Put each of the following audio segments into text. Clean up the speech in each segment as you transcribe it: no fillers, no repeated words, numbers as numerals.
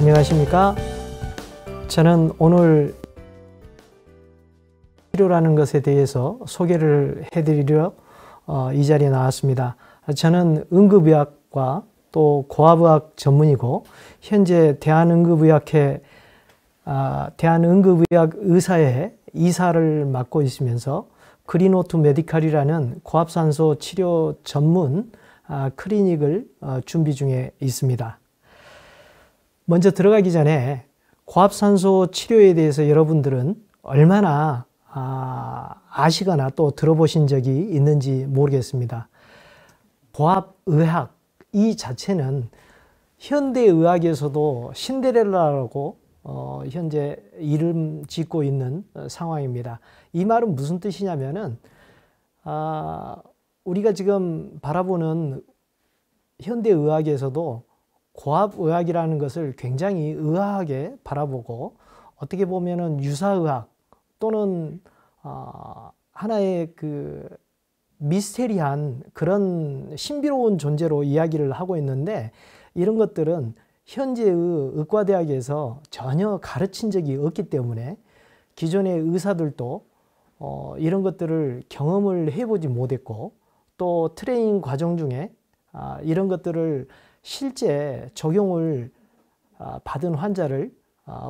안녕하십니까? 저는 오늘 치료라는 것에 대해서 소개를 해드리려 이 자리에 나왔습니다. 저는 응급의학과 또 고압의학 전문이고 현재 대한응급의학의사회 이사를 맡고 있으면서 그린오투 메디칼이라는 고압산소 치료 전문 클리닉을 준비 중에 있습니다. 먼저 들어가기 전에 고압산소 치료에 대해서 여러분들은 얼마나 아시거나 또 들어보신 적이 있는지 모르겠습니다. 고압의학 이 자체는 현대의학에서도 신데렐라라고 현재 이름 짓고 있는 상황입니다. 이 말은 무슨 뜻이냐면은 우리가 지금 바라보는 현대의학에서도 고압의학이라는 것을 굉장히 의아하게 바라보고 어떻게 보면은 유사의학 또는 하나의 그 미스테리한 그런 신비로운 존재로 이야기를 하고 있는데, 이런 것들은 현재의 의과대학에서 전혀 가르친 적이 없기 때문에 기존의 의사들도 이런 것들을 경험을 해보지 못했고, 또 트레이닝 과정 중에 이런 것들을 실제 적용을 받은 환자를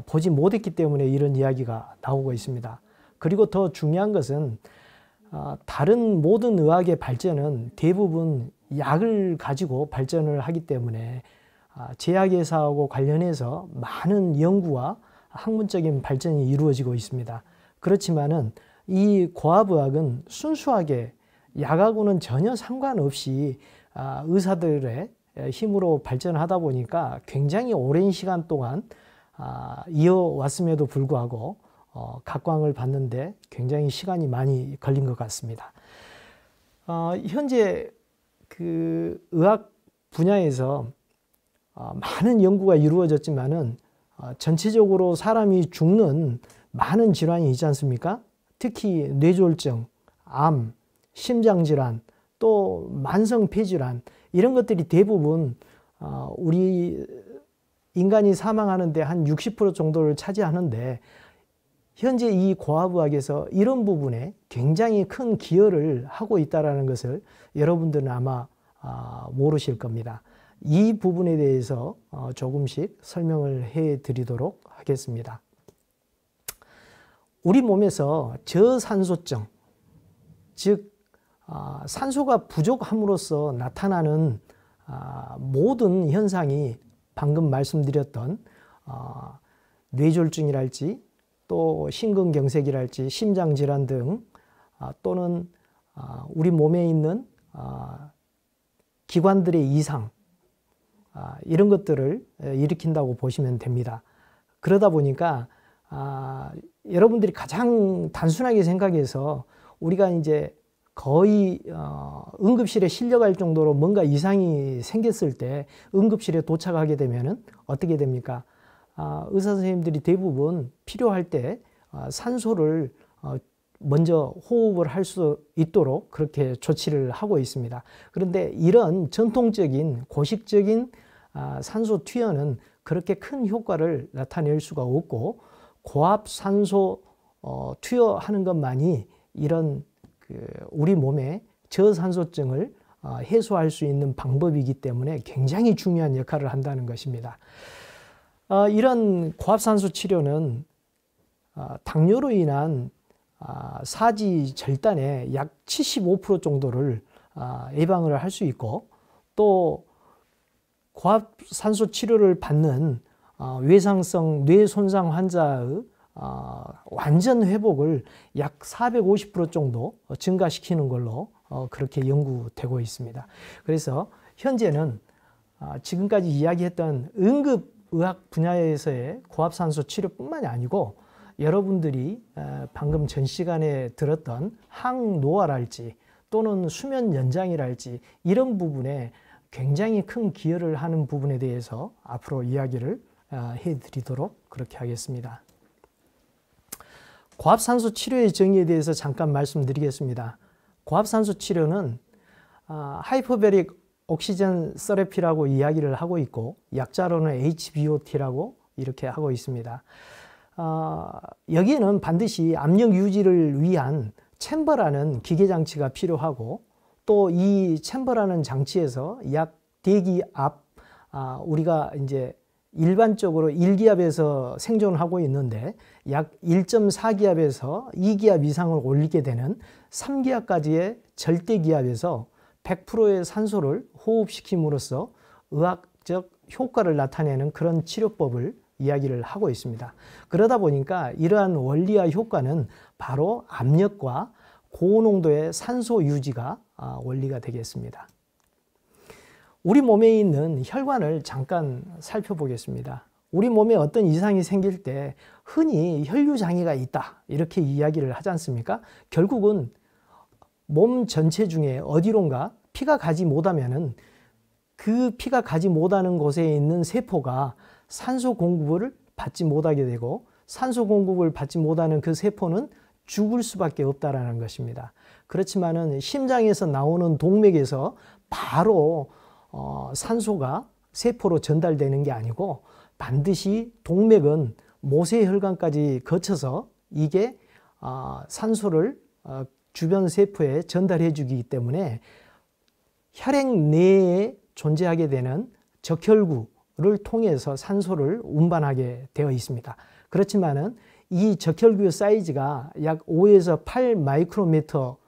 보지 못했기 때문에 이런 이야기가 나오고 있습니다. 그리고 더 중요한 것은 다른 모든 의학의 발전은 대부분 약을 가지고 발전을 하기 때문에 제약회사하고 관련해서 많은 연구와 학문적인 발전이 이루어지고 있습니다. 그렇지만은 이 고압의학은 순수하게 약하고는 전혀 상관없이 의사들의 힘으로 발전하다 보니까 굉장히 오랜 시간 동안 이어왔음에도 불구하고 각광을 받는데 굉장히 시간이 많이 걸린 것 같습니다. 현재 그 의학 분야에서 많은 연구가 이루어졌지만은 전체적으로 사람이 죽는 많은 질환이 있지 않습니까? 특히 뇌졸중, 암, 심장질환, 또 만성 폐질환, 이런 것들이 대부분 우리 인간이 사망하는데 한 60% 정도를 차지하는데, 현재 이 고압의학에서 이런 부분에 굉장히 큰 기여를 하고 있다는 것을 여러분들은 아마 모르실 겁니다. 이 부분에 대해서 조금씩 설명을 해 드리도록 하겠습니다. 우리 몸에서 저산소증, 즉 산소가 부족함으로써 나타나는 모든 현상이 방금 말씀드렸던 뇌졸중이랄지 또 심근경색이랄지 심장질환 등 또는 우리 몸에 있는 기관들의 이상, 이런 것들을 일으킨다고 보시면 됩니다. 그러다 보니까 여러분들이 가장 단순하게 생각해서 우리가 이제 거의 응급실에 실려갈 정도로 뭔가 이상이 생겼을 때 응급실에 도착하게 되면은 어떻게 됩니까? 의사 선생님들이 대부분 필요할 때 산소를 먼저 호흡을 할 수 있도록 그렇게 조치를 하고 있습니다. 그런데 이런 전통적인 고식적인 산소 투여는 그렇게 큰 효과를 나타낼 수가 없고, 고압 산소 투여하는 것만이 이런 우리 몸의 저산소증을 해소할 수 있는 방법이기 때문에 굉장히 중요한 역할을 한다는 것입니다. 이런 고압산소 치료는 당뇨로 인한 사지 절단의 약 75% 정도를 예방을 할 수 있고, 또 고압산소 치료를 받는 외상성 뇌손상 환자의 완전 회복을 약 450% 정도 증가시키는 걸로 그렇게 연구되고 있습니다. 그래서 현재는 지금까지 이야기했던 응급의학 분야에서의 고압산소 치료뿐만이 아니고, 여러분들이 방금 전 시간에 들었던 항노화랄지 또는 수면 연장이랄지 이런 부분에 굉장히 큰 기여를 하는 부분에 대해서 앞으로 이야기를 해드리도록 그렇게 하겠습니다. 고압산소 치료의 정의에 대해서 잠깐 말씀드리겠습니다. 고압산소 치료는 하이퍼베릭 옥시전 세라피라고 이야기를 하고 있고, 약자로는 HBOT라고 이렇게 하고 있습니다. 여기에는 반드시 압력 유지를 위한 챔버라는 기계 장치가 필요하고, 또 이 챔버라는 장치에서 약 대기압, 우리가 이제 일반적으로 1기압에서 생존하고 있는데 약 1.4기압에서 2기압 이상을 올리게 되는 3기압까지의 절대기압에서 100%의 산소를 호흡시킴으로써 의학적 효과를 나타내는 그런 치료법을 이야기를 하고 있습니다. 그러다 보니까 이러한 원리와 효과는 바로 압력과 고농도의 산소 유지가 원리가 되겠습니다. 우리 몸에 있는 혈관을 잠깐 살펴보겠습니다. 우리 몸에 어떤 이상이 생길 때 흔히 혈류장애가 있다 이렇게 이야기를 하지 않습니까? 결국은 몸 전체 중에 어디론가 피가 가지 못하면은 그 피가 가지 못하는 곳에 있는 세포가 산소 공급을 받지 못하게 되고, 산소 공급을 받지 못하는 그 세포는 죽을 수밖에 없다라는 것입니다. 그렇지만은 심장에서 나오는 동맥에서 바로 산소가 세포로 전달되는 게 아니고 반드시 동맥은 모세혈관까지 거쳐서 이게 산소를 주변 세포에 전달해 주기 때문에 혈액 내에 존재하게 되는 적혈구를 통해서 산소를 운반하게 되어 있습니다. 그렇지만은 이 적혈구 사이즈가 약 5에서 8 마이크로미터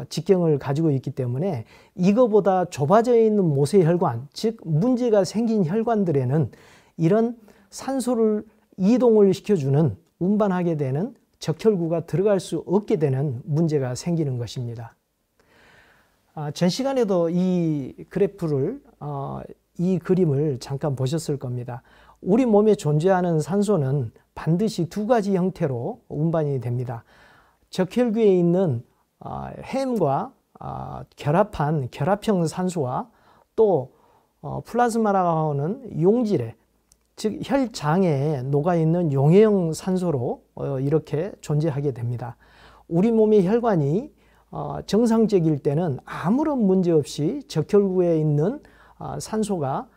직경을 가지고 있기 때문에 이거보다 좁아져 있는 모세혈관, 즉 문제가 생긴 혈관들에는 이런 산소를 이동을 시켜주는, 운반하게 되는 적혈구가 들어갈 수 없게 되는 문제가 생기는 것입니다. 전 시간에도 이 그래프를, 이 그림을 잠깐 보셨을 겁니다. 우리 몸에 존재하는 산소는 반드시 두 가지 형태로 운반이 됩니다. 적혈구에 있는 햄과 결합한 결합형 산소와 또 플라즈마라고 하는 용질에, 즉 혈장에 녹아있는 용해형 산소로 이렇게 존재하게 됩니다. 우리 몸의 혈관이 정상적일 때는 아무런 문제 없이 적혈구에 있는 산소가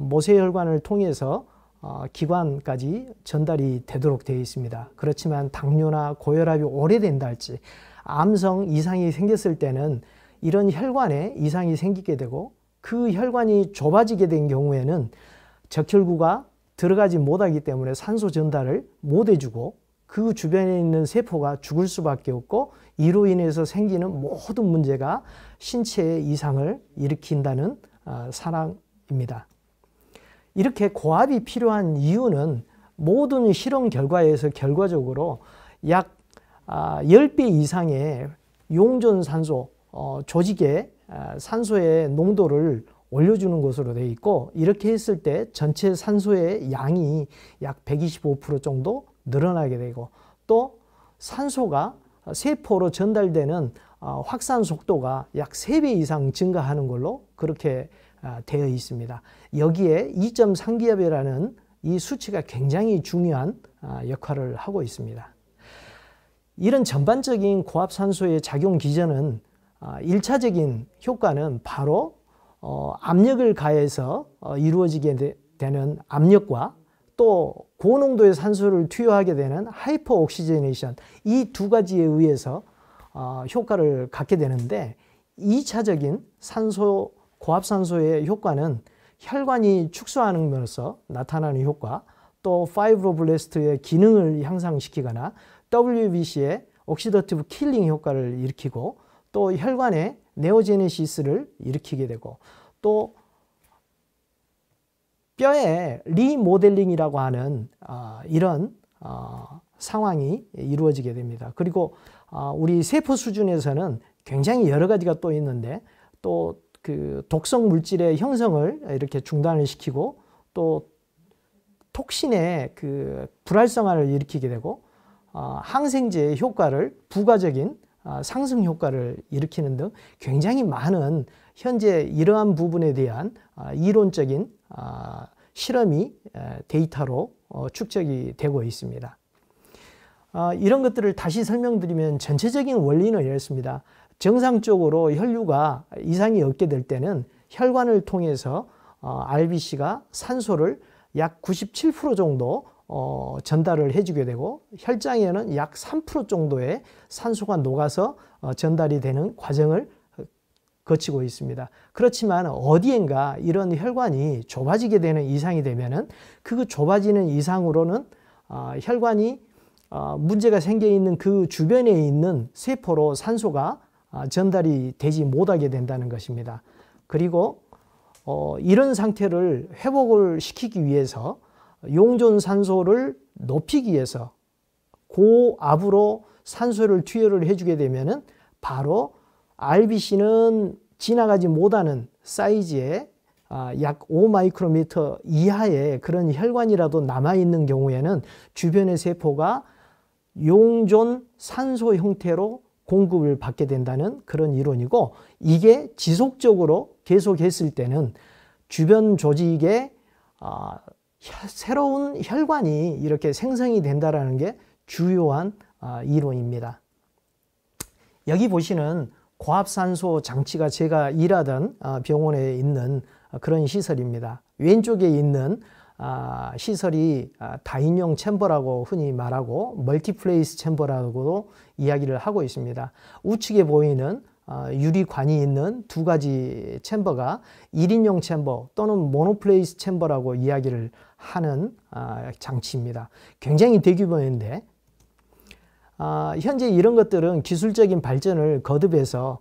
모세혈관을 통해서 기관까지 전달이 되도록 되어 있습니다. 그렇지만 당뇨나 고혈압이 오래된다 할지, 암성 이상이 생겼을 때는 이런 혈관에 이상이 생기게 되고, 그 혈관이 좁아지게 된 경우에는 적혈구가 들어가지 못하기 때문에 산소 전달을 못 해주고 그 주변에 있는 세포가 죽을 수밖에 없고, 이로 인해서 생기는 모든 문제가 신체에 이상을 일으킨다는 사항입니다. 이렇게 고압이 필요한 이유는 모든 실험 결과에서 결과적으로 약 10배 이상의 용존산소, 조직의 산소의 농도를 올려주는 것으로 되어 있고, 이렇게 했을 때 전체 산소의 양이 약 125% 정도 늘어나게 되고, 또 산소가 세포로 전달되는 확산 속도가 약 3배 이상 증가하는 걸로 그렇게 되어 있습니다. 여기에 2.3기압이라는 이 수치가 굉장히 중요한 역할을 하고 있습니다. 이런 전반적인 고압산소의 작용 기전은 1차적인 효과는 바로 압력을 가해서 이루어지게 되는 압력과 또 고농도의 산소를 투여하게 되는 하이퍼 옥시제네이션, 이 두 가지에 의해서 효과를 갖게 되는데, 2차적인 산소, 고압산소의 효과는 혈관이 축소하는면서 나타나는 효과, 또 파이브로블래스트의 기능을 향상시키거나 WBC의 옥시더티브 킬링 효과를 일으키고, 또 혈관의 네오제네시스를 일으키게 되고, 또 뼈의 리모델링이라고 하는 이런 상황이 이루어지게 됩니다. 그리고 우리 세포 수준에서는 굉장히 여러 가지가 또 있는데, 또 그 독성 물질의 형성을 이렇게 중단을 시키고, 또 톡신의 그 불활성화를 일으키게 되고, 항생제의 효과를, 부가적인 상승 효과를 일으키는 등 굉장히 많은 현재 이러한 부분에 대한 이론적인 실험이 데이터로 축적이 되고 있습니다. 이런 것들을 다시 설명드리면 전체적인 원리는 이렇습니다. 정상적으로 혈류가 이상이 없게 될 때는 혈관을 통해서 RBC가 산소를 약 97% 정도 전달을 해주게 되고 혈장에는 약 3% 정도의 산소가 녹아서 전달이 되는 과정을 거치고 있습니다. 그렇지만 어디엔가 이런 혈관이 좁아지게 되는 이상이 되면은 그 좁아지는 이상으로는 혈관이 문제가 생겨 있는 그 주변에 있는 세포로 산소가 전달이 되지 못하게 된다는 것입니다. 그리고 이런 상태를 회복을 시키기 위해서 용존 산소를 높이기 위해서 고압으로 산소를 투여를 해주게 되면은 바로 RBC는 지나가지 못하는 사이즈의 약 5마이크로미터 이하의 그런 혈관이라도 남아있는 경우에는 주변의 세포가 용존 산소 형태로 공급을 받게 된다는 그런 이론이고, 이게 지속적으로 계속했을 때는 주변 조직에 새로운 혈관이 이렇게 생성이 된다는 게 주요한 이론입니다. 여기 보시는 고압산소 장치가 제가 일하던 병원에 있는 그런 시설입니다. 왼쪽에 있는 시설이 다인용 챔버라고 흔히 말하고 멀티플레이스 챔버라고도 이야기를 하고 있습니다. 우측에 보이는 유리관이 있는 두 가지 챔버가 1인용 챔버 또는 모노플레이스 챔버라고 이야기를 하는 장치입니다. 굉장히 대규모인데 현재 이런 것들은 기술적인 발전을 거듭해서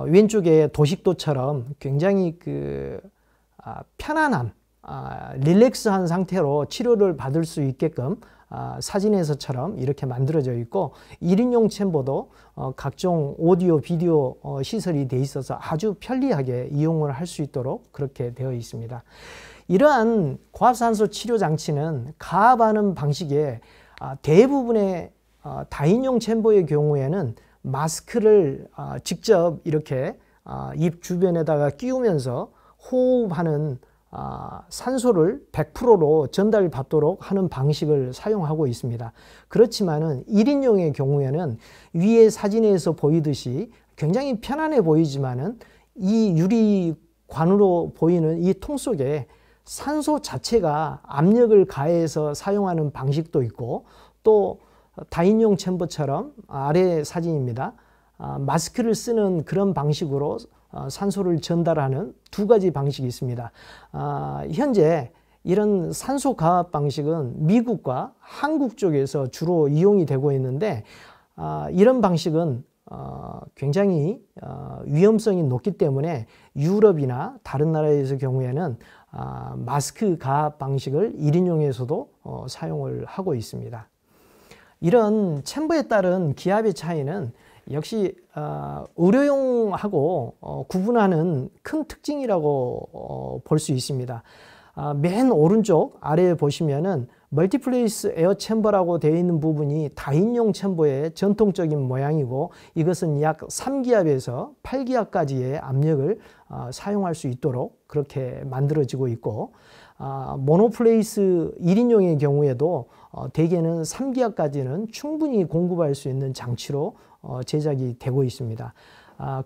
왼쪽에 도식도처럼 굉장히 편안함, 릴렉스한 상태로 치료를 받을 수 있게끔 사진에서처럼 이렇게 만들어져 있고, 1인용 챔버도 각종 오디오, 비디오 시설이 돼 있어서 아주 편리하게 이용을 할 수 있도록 그렇게 되어 있습니다. 이러한 고압산소 치료 장치는 가압하는 방식의 대부분의 다인용 챔버의 경우에는 마스크를 직접 이렇게 입 주변에다가 끼우면서 호흡하는 산소를 100%로 전달받도록 하는 방식을 사용하고 있습니다. 그렇지만은 1인용의 경우에는 위에 사진에서 보이듯이 굉장히 편안해 보이지만은 이 유리관으로 보이는 이 통 속에 산소 자체가 압력을 가해서 사용하는 방식도 있고, 또 다인용 챔버처럼 아래 사진입니다. 마스크를 쓰는 그런 방식으로 산소를 전달하는 두 가지 방식이 있습니다. 현재 이런 산소 가압 방식은 미국과 한국 쪽에서 주로 이용이 되고 있는데, 이런 방식은 굉장히 위험성이 높기 때문에 유럽이나 다른 나라에서 경우에는 마스크 가압 방식을 1인용에서도 사용을 하고 있습니다. 이런 챔버에 따른 기압의 차이는 역시 의료용하고 구분하는 큰 특징이라고 볼 수 있습니다. 맨 오른쪽 아래에 보시면은 멀티플레이스 에어 챔버라고 되어 있는 부분이 다인용 챔버의 전통적인 모양이고, 이것은 약 3기압에서 8기압까지의 압력을 사용할 수 있도록 그렇게 만들어지고 있고, 모노플레이스 1인용의 경우에도 대개는 3기압까지는 충분히 공급할 수 있는 장치로 제작이 되고 있습니다.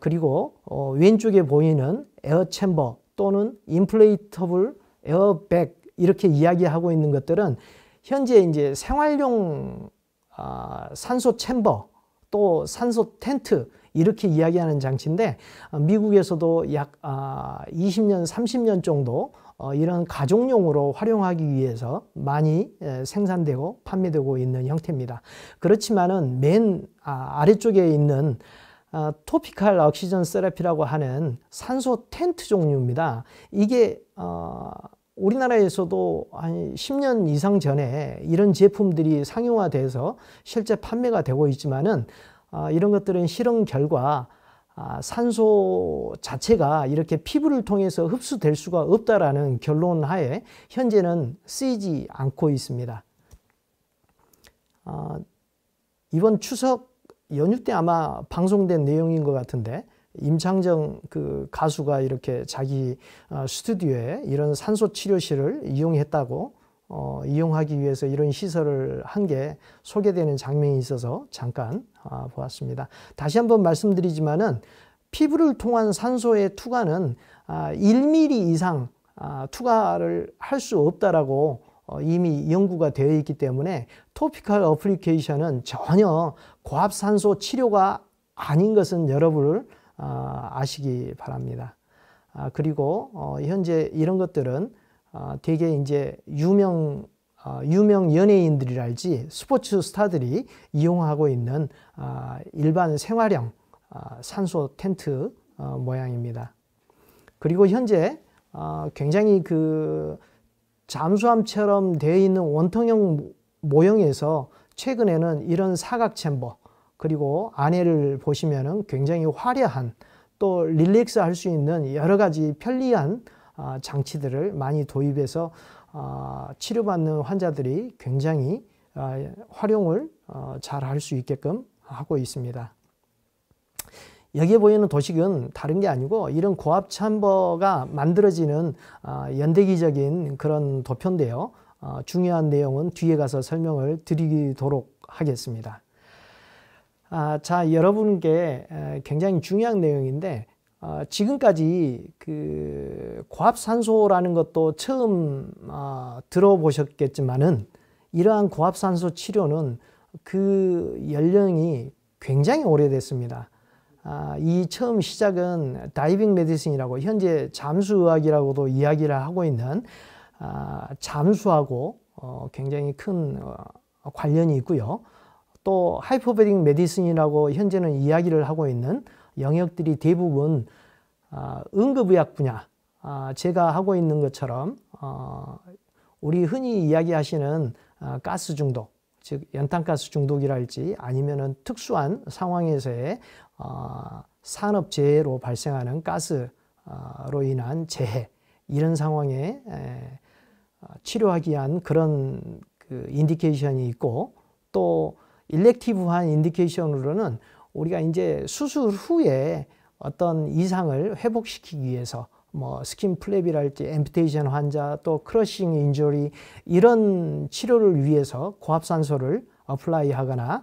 그리고 왼쪽에 보이는 에어 챔버 또는 인플레이터블 에어백 이렇게 이야기하고 있는 것들은 현재 이제 생활용 산소 챔버 또 산소 텐트 이렇게 이야기하는 장치인데, 미국에서도 약 20년, 30년 정도 이런 가정용으로 활용하기 위해서 많이 생산되고 판매되고 있는 형태입니다. 그렇지만은 맨 아래쪽에 있는 토피칼 옥시전 세라피라고 하는 산소 텐트 종류입니다. 이게 우리나라에서도 한 10년 이상 전에 이런 제품들이 상용화돼서 실제 판매가 되고 있지만은 이런 것들은 실험 결과 산소 자체가 이렇게 피부를 통해서 흡수될 수가 없다라는 결론 하에 현재는 쓰이지 않고 있습니다. 이번 추석 연휴 때 아마 방송된 내용인 것 같은데, 임창정 그 가수가 이렇게 자기 스튜디오에 이런 산소 치료실을 이용했다고 이용하기 위해서 이런 시설을 한 게 소개되는 장면이 있어서 잠깐 보았습니다. 다시 한번 말씀드리지만은 피부를 통한 산소의 투과는 1mm 이상 투과를 할 수 없다라고 이미 연구가 되어 있기 때문에 토피컬 어플리케이션은 전혀 고압산소 치료가 아닌 것은 여러분을 아시기 바랍니다. 그리고 현재 이런 것들은 되게 이제 유명 연예인들이랄지 스포츠 스타들이 이용하고 있는 일반 생활형 산소 텐트 모양입니다. 그리고 현재 굉장히 그 잠수함처럼 되어 있는 원통형 모형에서 최근에는 이런 사각 챔버, 그리고 안에를 보시면은 굉장히 화려한, 또 릴렉스 할 수 있는 여러 가지 편리한 장치들을 많이 도입해서 치료받는 환자들이 굉장히 활용을 잘 할 수 있게끔 하고 있습니다. 여기에 보이는 도식은 다른 게 아니고 이런 고압 챔버가 만들어지는 연대기적인 그런 도표인데요. 중요한 내용은 뒤에 가서 설명을 드리도록 하겠습니다. 자, 여러분께 굉장히 중요한 내용인데, 지금까지 그 고압산소라는 것도 처음 들어보셨겠지만은, 이러한 고압산소 치료는 그 연령이 굉장히 오래됐습니다. 이 처음 시작은 다이빙 메디슨이라고, 현재 잠수의학이라고도 이야기를 하고 있는 잠수하고 굉장히 큰 관련이 있고요. 또 하이퍼베릭 메디슨이라고 현재는 이야기를 하고 있는 영역들이 대부분 응급의학 분야, 제가 하고 있는 것처럼 우리 흔히 이야기하시는 가스 중독, 즉 연탄가스 중독이랄지 아니면은 특수한 상황에서의 산업재해로 발생하는 가스로 인한 재해, 이런 상황에 치료하기 위한 그런 그 인디케이션이 있고, 또 일렉티브한 인디케이션으로는 우리가 이제 수술 후에 어떤 이상을 회복시키기 위해서 뭐 스킨 플랩이랄지 앰퓨테이션 환자, 또 크러싱 인저리, 이런 치료를 위해서 고압산소를 어플라이 하거나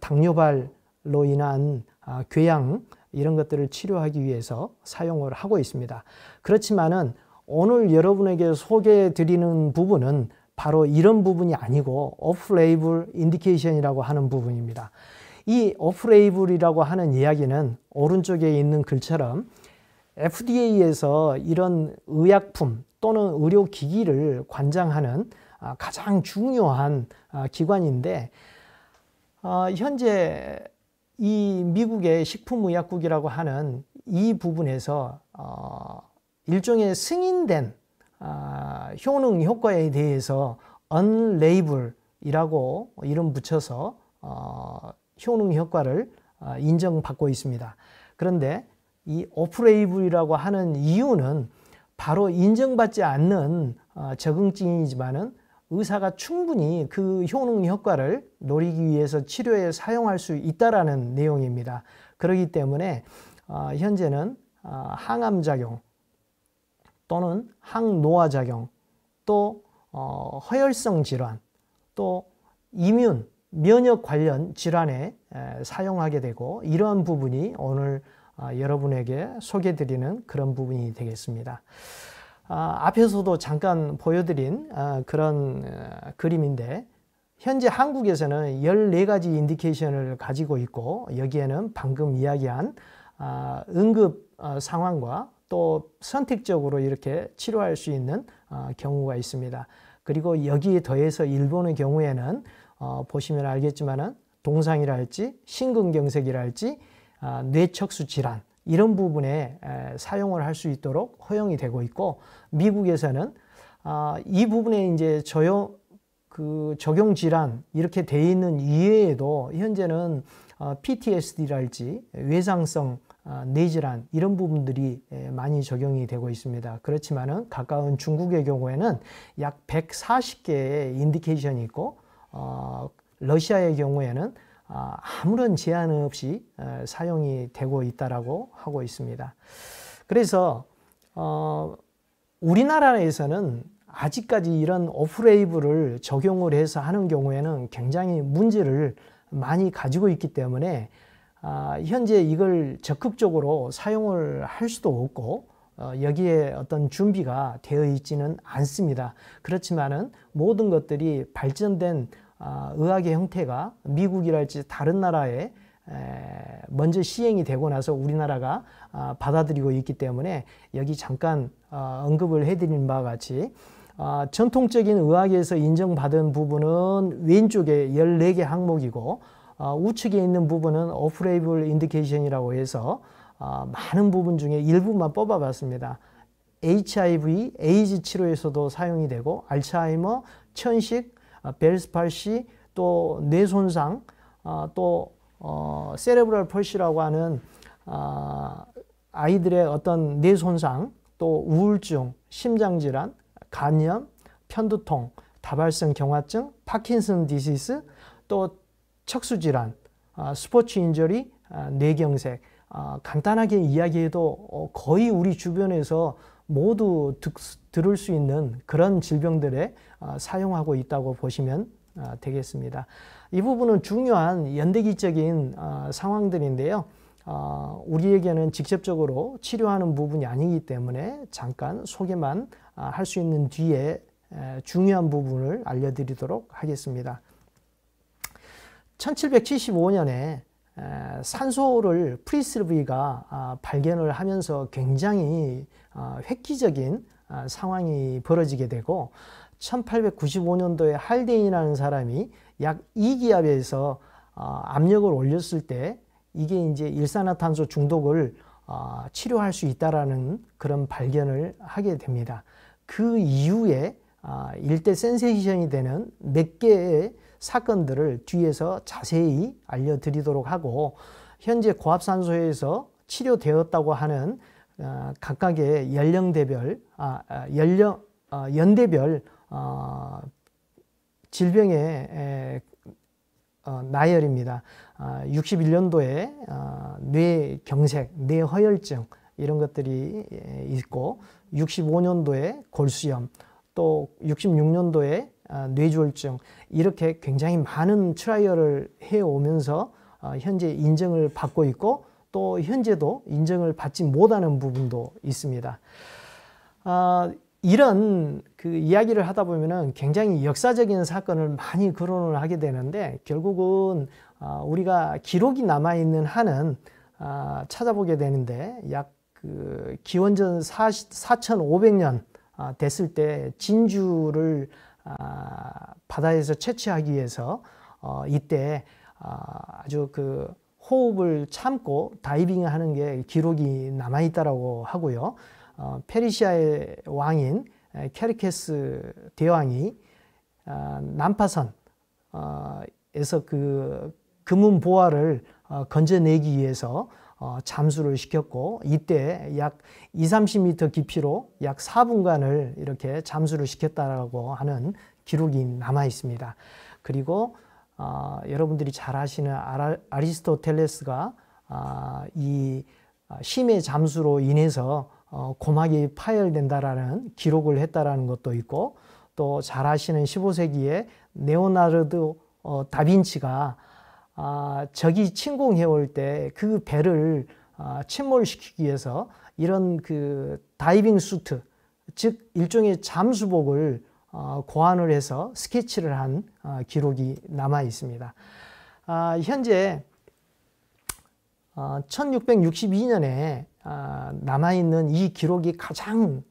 당뇨발로 인한 궤양, 이런 것들을 치료하기 위해서 사용을 하고 있습니다. 그렇지만은 오늘 여러분에게 소개해 드리는 부분은 바로 이런 부분이 아니고 오프레이블 인디케이션이라고 하는 부분입니다. 이 오프레이블이라고 하는 이야기는 오른쪽에 있는 글처럼 FDA에서 이런 의약품 또는 의료기기를 관장하는 가장 중요한 기관인데, 현재 이 미국의 식품의약국이라고 하는 이 부분에서 일종의 승인된 효능 효과에 대해서 언레이블이라고 이름 붙여서 효능 효과를 인정받고 있습니다. 그런데 이 오프레이블이라고 하는 이유는 바로 인정받지 않는 적응증이지만은 의사가 충분히 그 효능 효과를 노리기 위해서 치료에 사용할 수 있다라는 내용입니다. 그렇기 때문에 현재는 항암작용 또는 항노화작용, 또 허혈성 질환, 또 면역 관련 질환에 사용하게 되고, 이러한 부분이 오늘 여러분에게 소개드리는 그런 부분이 되겠습니다. 앞에서도 잠깐 보여드린 그런 그림인데, 현재 한국에서는 14가지 인디케이션을 가지고 있고, 여기에는 방금 이야기한 응급 상황과 또 선택적으로 이렇게 치료할 수 있는 경우가 있습니다. 그리고 여기에 더해서 일본의 경우에는 보시면 알겠지만은 동상이랄지 심근경색이랄지 뇌척수 질환, 이런 부분에 사용을 할 수 있도록 허용이 되고 있고, 미국에서는 이 부분에 이제 적용 질환 이렇게 돼 있는 이외에도 현재는 PTSD랄지 외상성 뇌질환, 이런 부분들이 많이 적용이 되고 있습니다. 그렇지만은 가까운 중국의 경우에는 약 140개의 인디케이션이 있고, 러시아의 경우에는 아무런 제한 없이 사용이 되고 있다라고 하고 있습니다. 그래서 우리나라에서는 아직까지 이런 오프레이블을 적용을 해서 하는 경우에는 굉장히 문제를 많이 가지고 있기 때문에 현재 이걸 적극적으로 사용을 할 수도 없고, 여기에 어떤 준비가 되어 있지는 않습니다. 그렇지만은 모든 것들이 발전된 의학의 형태가 미국이랄지 다른 나라에 먼저 시행이 되고 나서 우리나라가 받아들이고 있기 때문에 여기 잠깐 언급을 해드린 바와 같이 전통적인 의학에서 인정받은 부분은 왼쪽에 14개 항목이고 우측에 있는 부분은 오프레이블 인디케이션이라고 해서 많은 부분 중에 일부만 뽑아봤습니다. HIV, 에이즈 치료에서도 사용이 되고 알츠하이머, 천식, 벨스 팔시, 또 뇌손상, 또 세레브럴 펄시라고 하는 아이들의 어떤 뇌손상, 또 우울증, 심장질환, 간염, 편두통, 다발성 경화증, 파킨슨 디시스, 또 척수질환, 스포츠 인저리, 뇌경색, 간단하게 이야기해도 거의 우리 주변에서 모두 들을 수 있는 그런 질병들에 사용하고 있다고 보시면 되겠습니다. 이 부분은 중요한 연대기적인 상황들인데요. 우리에게는 직접적으로 치료하는 부분이 아니기 때문에 잠깐 소개만 할 수 있는 뒤에 중요한 부분을 알려드리도록 하겠습니다. 1775년에 산소를 프리스르비가 발견을 하면서 굉장히 획기적인 상황이 벌어지게 되고 1895년도에 할데인이라는 사람이 약 2기압에서 압력을 올렸을 때 이게 이제 일산화탄소 중독을 치료할 수 있다라는 그런 발견을 하게 됩니다. 그 이후에 일대 센세이션이 되는 몇 개의 사건들을 뒤에서 자세히 알려드리도록 하고 현재 고압산소에서 치료되었다고 하는 각각의 연령대별, 연대별 질병의 나열입니다. 61년도에 뇌경색, 뇌허혈증 이런 것들이 있고 65년도에 골수염, 또 66년도에 뇌졸중 이렇게 굉장히 많은 트라이얼을 해오면서 현재 인정을 받고 있고 또 현재도 인정을 받지 못하는 부분도 있습니다. 이런 그 이야기를 하다 보면은 굉장히 역사적인 사건을 많이 거론을 하게 되는데 결국은 우리가 기록이 남아있는 한은 찾아보게 되는데 약 그 기원전 4500년 됐을 때 진주를 바다에서 채취하기 위해서 이때 아주 그 호흡을 참고 다이빙을 하는 게 기록이 남아있다라고 하고요. 페르시아의 왕인 케르케스 대왕이 난파선에서 그 금은 보화를 건져내기 위해서 잠수를 시켰고 이때 약 20-30m 깊이로 약 4분간을 이렇게 잠수를 시켰다라고 하는 기록이 남아 있습니다. 그리고 여러분들이 잘 아시는 아리스토텔레스가 이 심해 잠수로 인해서 고막이 파열된다라는 기록을 했다라는 것도 있고 또 잘 아시는 15세기에 레오나르도 다빈치가 적이 침공해 올 때 그 배를 침몰시키기 위해서 이런 그 다이빙 수트, 즉 일종의 잠수복을 고안을 해서 스케치를 한 기록이 남아 있습니다. 현재 1662년에 남아있는 이 기록이 가장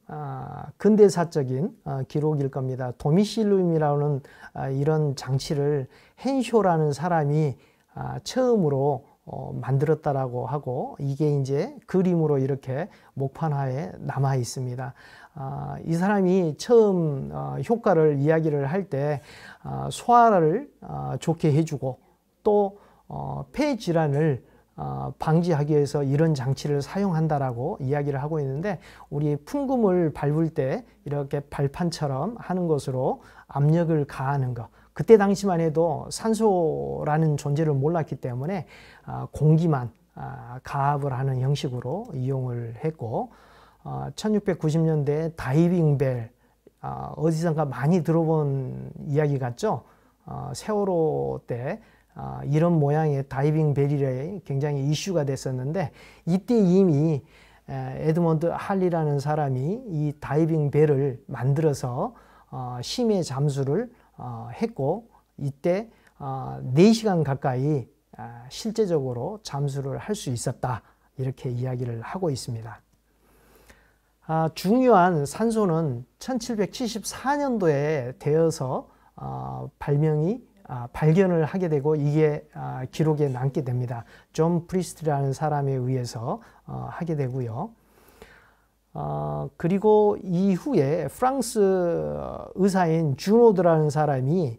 근대사적인 기록일 겁니다. 도미실룸이라는 이런 장치를 헨쇼라는 사람이 처음으로 만들었다라고 하고 이게 이제 그림으로 이렇게 목판화에 남아 있습니다. 이 사람이 처음 효과를 이야기를 할 때 소화를 좋게 해주고 또 폐 질환을 방지하기 위해서 이런 장치를 사용한다라고 이야기를 하고 있는데 우리 풍금을 밟을 때 이렇게 발판처럼 하는 것으로 압력을 가하는 것 그때 당시만 해도 산소라는 존재를 몰랐기 때문에 공기만 가압을 하는 형식으로 이용을 했고 1690년대에 다이빙벨 어디선가 많이 들어본 이야기 같죠? 세월호 때 이런 모양의 다이빙 벨이 굉장히 이슈가 됐었는데 이때 이미 에드먼드 할리라는 사람이 이 다이빙 벨을 만들어서 심해 잠수를 했고, 이때 4시간 가까이 실제적으로 잠수를 할 수 있었다, 이렇게 이야기를 하고 있습니다. 중요한 산소는 1774년도에 되어서 발견을 하게 되고, 이게 기록에 남게 됩니다. 존 프리스트라는 사람에 의해서 하게 되고요. 그리고 이후에 프랑스 의사인 주노드라는 사람이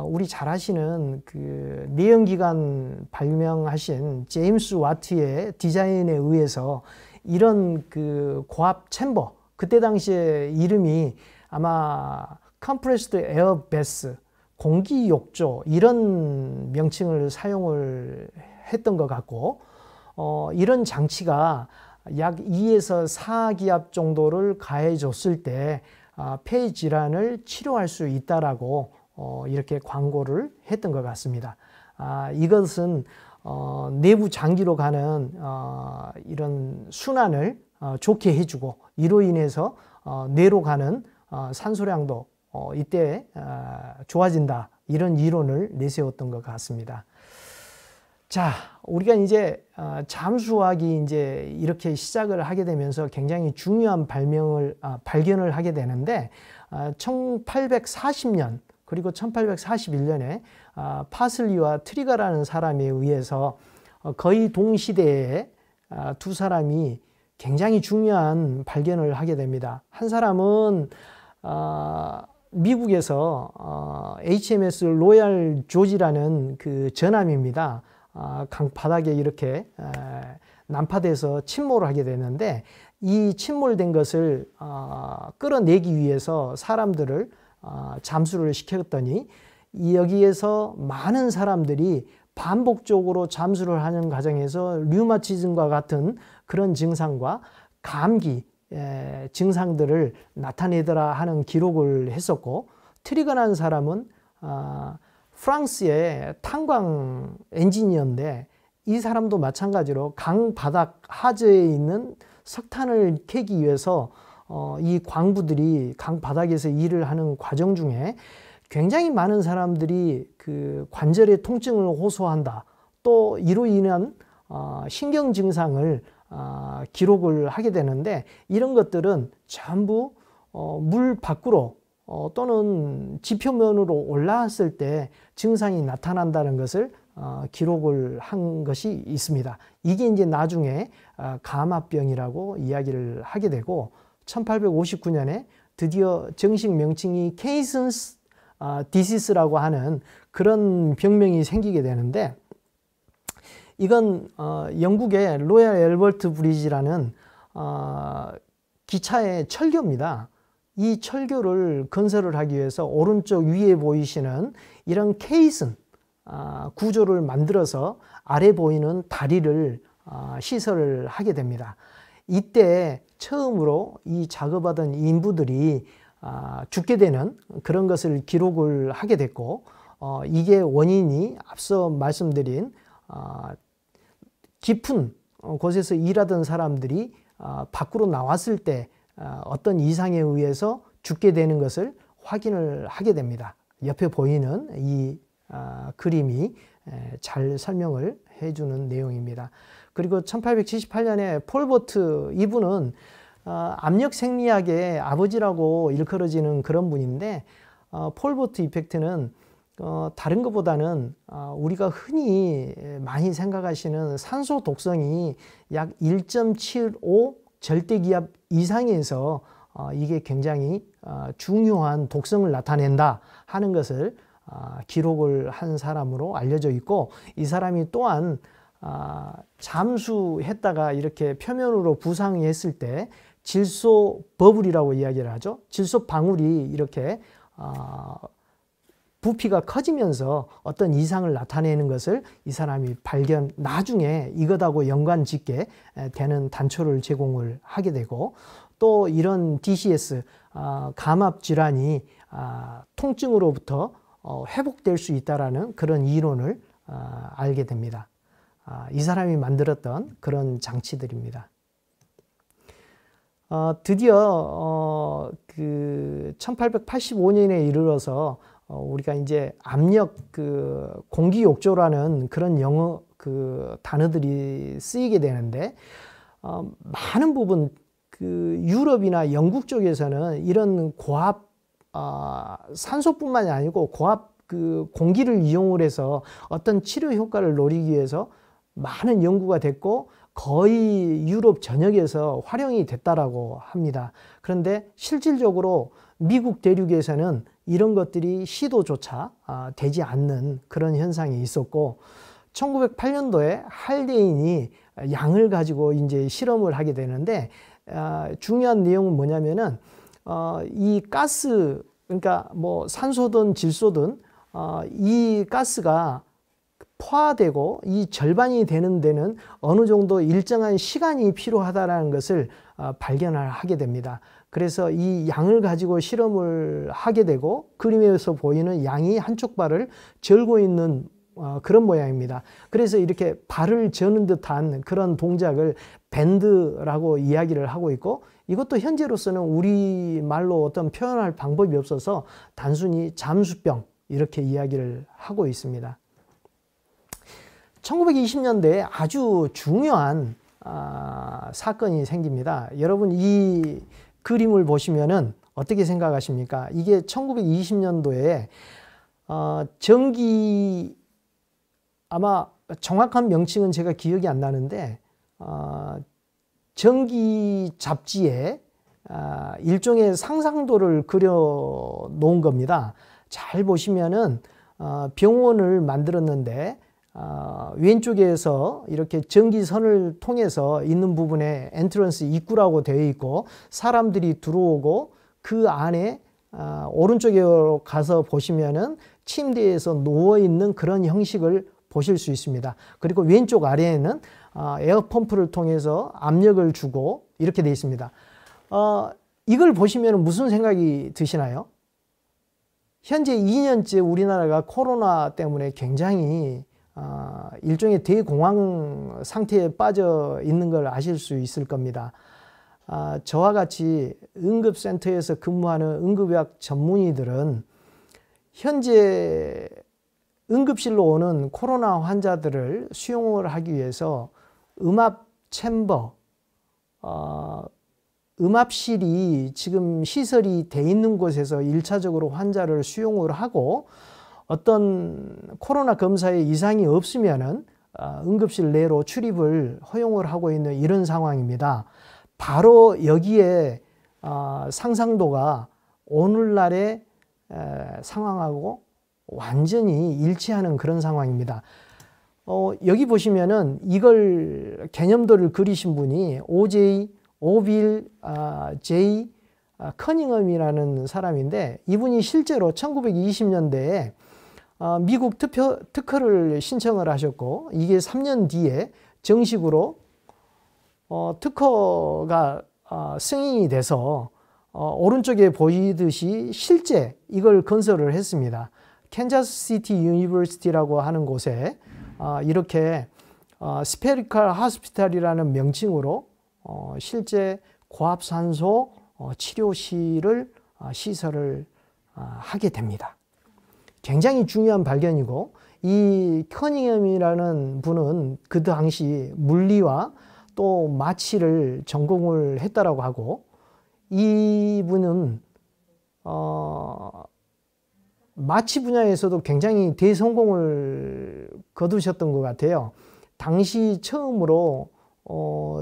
우리 잘 아시는 그 내연기관 발명하신 제임스 와트의 디자인에 의해서 이런 그 고압 챔버, 그때 당시에 이름이 아마 컴프레스드 에어 베스, 공기 욕조, 이런 명칭을 사용을 했던 것 같고, 이런 장치가 약 2에서 4기압 정도를 가해줬을 때 폐 질환을 치료할 수 있다라고 이렇게 광고를 했던 것 같습니다. 이것은 내부 장기로 가는 이런 순환을 좋게 해주고, 이로 인해서 뇌로 가는 산소량도 이때 좋아진다, 이런 이론을 내세웠던 것 같습니다. 자, 우리가 이제 잠수하기 이제 이렇게 시작을 하게 되면서 굉장히 중요한 발견을 하게 되는데, 1840년 그리고 1841년에 파슬리와 트리거라는 사람에 의해서 거의 동시대에 두 사람이 굉장히 중요한 발견을 하게 됩니다. 한 사람은 미국에서 HMS 로얄 조지라는 그 전함입니다. 강 바닥에 이렇게 난파돼서 침몰을 하게 되는데, 이 침몰된 것을 끌어내기 위해서 사람들을 잠수를 시켰더니, 여기에서 많은 사람들이 반복적으로 잠수를 하는 과정에서 류마티즘과 같은 그런 증상과 감기 증상들을 나타내더라 하는 기록을 했었고, 트리거라는 사람은 프랑스의 탄광 엔지니어인데, 이 사람도 마찬가지로 강 바닥 하저에 있는 석탄을 캐기 위해서 이 광부들이 강 바닥에서 일을 하는 과정 중에 굉장히 많은 사람들이 그 관절의 통증을 호소한다, 또 이로 인한 신경 증상을 기록을 하게 되는데, 이런 것들은 전부 물 밖으로 또는 지표면으로 올라왔을 때 증상이 나타난다는 것을 기록을 한 것이 있습니다. 이게 이제 나중에 가마병이라고 이야기를 하게 되고, 1859년에 드디어 정식 명칭이 케이슨스 디시스라고 하는 그런 병명이 생기게 되는데, 이건 영국의 로얄 앨버트 브리지라는 기차의 철교입니다. 이 철교를 건설을 하기 위해서 오른쪽 위에 보이시는 이런 케이슨 구조를 만들어서 아래 보이는 다리를 시설을 하게 됩니다. 이때 처음으로 이 작업하던 인부들이 죽게 되는 그런 것을 기록을 하게 됐고, 이게 원인이 앞서 말씀드린 깊은 곳에서 일하던 사람들이 밖으로 나왔을 때 어떤 이상에 의해서 죽게 되는 것을 확인을 하게 됩니다. 옆에 보이는 이 그림이 잘 설명을 해주는 내용입니다. 그리고 1878년에 폴 보트, 이분은 압력 생리학의 아버지라고 일컬어지는 그런 분인데, 폴 보트 이펙트는 다른 것보다는 우리가 흔히 많이 생각하시는 산소 독성이 약 1.75 절대기압 이상에서 이게 굉장히 중요한 독성을 나타낸다 하는 것을 기록을 한 사람으로 알려져 있고, 이 사람이 또한 잠수했다가 이렇게 표면으로 부상이 했을 때 질소 버블이라고 이야기를 하죠. 질소 방울이 이렇게 부피가 커지면서 어떤 이상을 나타내는 것을 이 사람이 나중에 이것하고 연관 짓게 되는 단초를 제공을 하게 되고, 또 이런 DCS 감압 질환이 통증으로부터 회복될 수 있다라는 그런 이론을 알게 됩니다. 이 사람이 만들었던 그런 장치들입니다. 드디어 그 1885년에 이르러서 우리가 이제 압력 공기욕조라는 그런 영어 단어들이 쓰이게 되는데, 많은 부분 유럽이나 영국 쪽에서는 이런 고압 산소뿐만이 아니고 고압 공기를 이용을 해서 어떤 치료 효과를 노리기 위해서 많은 연구가 됐고 거의 유럽 전역에서 활용이 됐다라고 합니다. 그런데 실질적으로 미국 대륙에서는 이런 것들이 시도조차 되지 않는 그런 현상이 있었고, 1908년도에 할데인이 양을 가지고 이제 실험을 하게 되는데, 중요한 내용은 뭐냐면은 이 가스, 그러니까 뭐 산소든 질소든 이 가스가 포화되고 이 절반이 되는 데는 어느 정도 일정한 시간이 필요하다는 것을 발견을 하게 됩니다. 그래서 이 양을 가지고 실험을 하게 되고, 그림에서 보이는 양이 한쪽 발을 절고 있는 그런 모양입니다. 그래서 이렇게 발을 저는 듯한 그런 동작을 밴드라고 이야기를 하고 있고, 이것도 현재로서는 우리말로 어떤 표현할 방법이 없어서 단순히 잠수병 이렇게 이야기를 하고 있습니다. 1920년대에 아주 중요한 사건이 생깁니다. 여러분, 이 그림을 보시면은 어떻게 생각하십니까? 이게 1920년도에 전기, 아마 정확한 명칭은 제가 기억이 안 나는데 전기 잡지에 일종의 상상도를 그려 놓은 겁니다. 잘 보시면은 병원을 만들었는데 왼쪽에서 이렇게 전기선을 통해서 있는 부분에 엔트런스 입구라고 되어 있고, 사람들이 들어오고 그 안에 오른쪽에 가서 보시면은 침대에서 누워 있는 그런 형식을 보실 수 있습니다. 그리고 왼쪽 아래에는 에어펌프를 통해서 압력을 주고 이렇게 되어 있습니다. 이걸 보시면 무슨 생각이 드시나요? 현재 2년째 우리나라가 코로나 때문에 굉장히 일종의 대공황 상태에 빠져 있는 걸 아실 수 있을 겁니다. 저와 같이 응급센터에서 근무하는 응급의학 전문의들은 현재 응급실로 오는 코로나 환자들을 수용을 하기 위해서 음압 챔버, 음압실이 지금 시설이 돼 있는 곳에서 1차적으로 환자를 수용을 하고, 어떤 코로나 검사에 이상이 없으면은 응급실 내로 출입을 허용을 하고 있는 이런 상황입니다. 바로 여기에 상상도가 오늘날의 상황하고 완전히 일치하는 그런 상황입니다. 여기 보시면은 이걸 개념도를 그리신 분이 오빌 제이 커닝엄이라는 사람인데, 이분이 실제로 1920년대에 미국 특허를 신청을 하셨고, 이게 3년 뒤에 정식으로 특허가 승인이 돼서 오른쪽에 보이듯이 실제 이걸 건설을 했습니다. 캔자스시티 유니버시티라고 하는 곳에 이렇게 스페리컬 하스피탈이라는 명칭으로 실제 고압산소 치료실을 시설을 하게 됩니다. 굉장히 중요한 발견이고, 이 커닝엄이라는 분은 그 당시 물리와 또 마취를 전공을 했다라고 하고, 이분은 마취 분야에서도 굉장히 대성공을 거두셨던 것 같아요. 당시 처음으로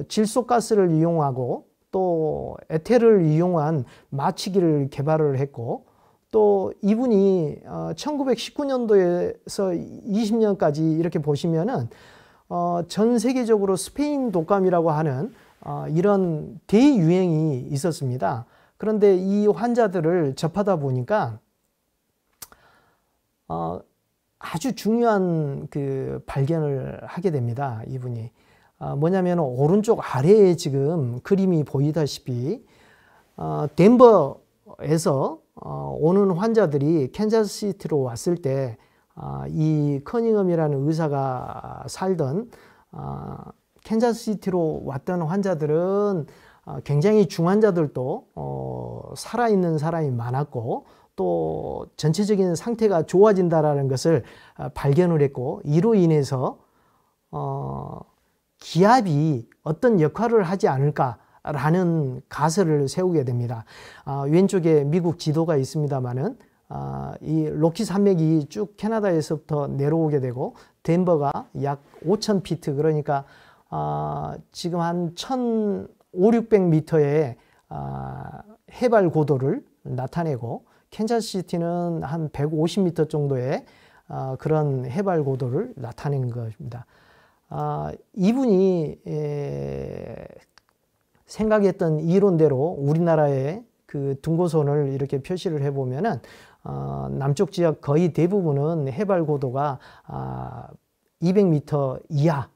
질소가스를 이용하고 또 에테르를 이용한 마취기를 개발을 했고, 또 이분이 1919년도에서 20년까지 이렇게 보시면은 전 세계적으로 스페인 독감이라고 하는 이런 대유행이 있었습니다. 그런데 이 환자들을 접하다 보니까 아주 중요한 그 발견을 하게 됩니다. 이분이 뭐냐면 오른쪽 아래에 지금 그림이 보이다시피 덴버에서 오는 환자들이 캔자스시티로 왔을 때 이 커닝엄이라는 의사가 살던 캔자스시티로 왔던 환자들은 굉장히 중환자들도 살아있는 사람이 많았고 또 전체적인 상태가 좋아진다라는 것을 발견을 했고, 이로 인해서 기압이 어떤 역할을 하지 않을까라는 가설을 세우게 됩니다. 왼쪽에 미국 지도가 있습니다만은 이 로키 산맥이 쭉 캐나다에서부터 내려오게 되고 덴버가 약 5,000피트, 그러니까 지금 한 1,500~600m의 해발 고도를 나타내고, 캔자스시티는 한 150m 정도의 그런 해발 고도를 나타낸 것입니다. 이분이 생각했던 이론대로 우리나라의 그 등고선을 이렇게 표시를 해보면은 남쪽 지역 거의 대부분은 해발 고도가 200m 이하,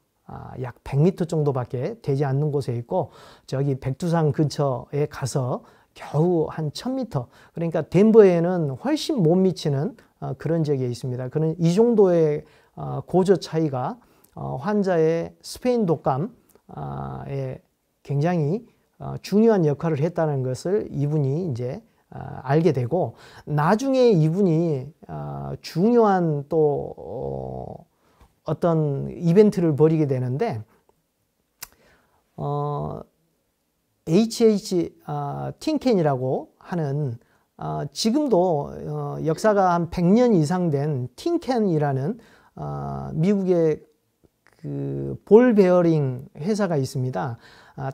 약 100m 정도밖에 되지 않는 곳에 있고, 저기 백두산 근처에 가서 겨우 한 1000m, 그러니까 덴버에는 훨씬 못 미치는 그런 지역에 있습니다. 그런 이 정도의 고저 차이가 환자의 스페인 독감에 굉장히 중요한 역할을 했다는 것을 이분이 이제 알게 되고, 나중에 이분이 중요한 또 어떤 이벤트를 벌이게 되는데, 틴캔이라고 하는 지금도 역사가 한 100년 이상 된 틴캔이라는 미국의 그 볼 베어링 회사가 있습니다.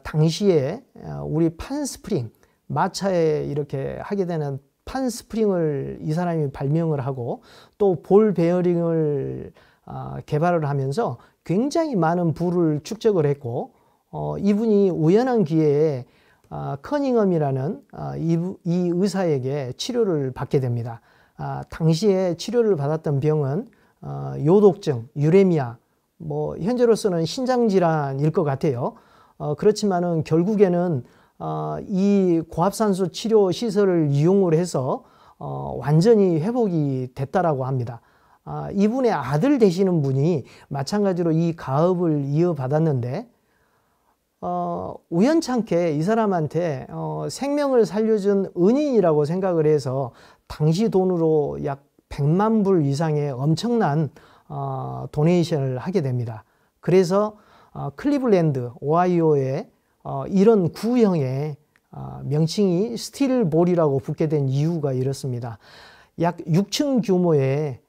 당시에 우리 판스프링, 마차에 이렇게 하게 되는 판스프링을 이 사람이 발명을 하고 또 볼 베어링을 개발을 하면서 굉장히 많은 부를 축적을 했고, 이분이 우연한 기회에 커닝엄이라는 이 의사에게 치료를 받게 됩니다. 당시에 치료를 받았던 병은 요독증, 유레미아, 뭐 현재로서는 신장질환일 것 같아요. 그렇지만은 결국에는 이 고압산소 치료 시설을 이용을 해서 완전히 회복이 됐다라고 합니다. 이분의 아들 되시는 분이 마찬가지로 이 가업을 이어받았는데, 우연찮게 이 사람한테 생명을 살려준 은인이라고 생각을 해서 당시 돈으로 약 100만 불 이상의 엄청난 도네이션을 하게 됩니다. 그래서 클리블랜드, 오하이오의 이런 구형의 명칭이 스틸볼이라고 붙게 된 이유가 이렇습니다. 약 6층 규모의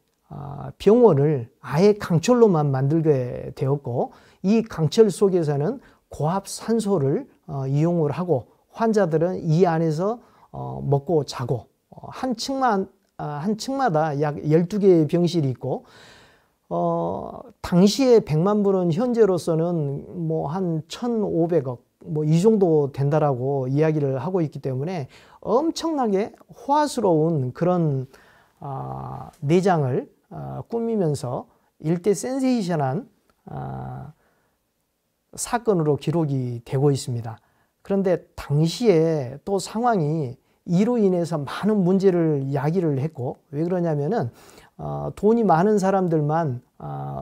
병원을 아예 강철로만 만들게 되었고, 이 강철 속에서는 고압 산소를 이용을 하고 환자들은 이 안에서 먹고 자고, 한 층마다 약 12개의 병실이 있고, 당시에 100만 불은 현재로서는 뭐 한 1,500억 뭐 이 정도 된다라고 이야기를 하고 있기 때문에 엄청나게 호화스러운 그런 내장을 꾸미면서 일대 센세이션한 사건으로 기록이 되고 있습니다. 그런데 당시에 또 상황이 이로 인해서 많은 문제를 야기를 했고, 왜 그러냐면은 돈이 많은 사람들만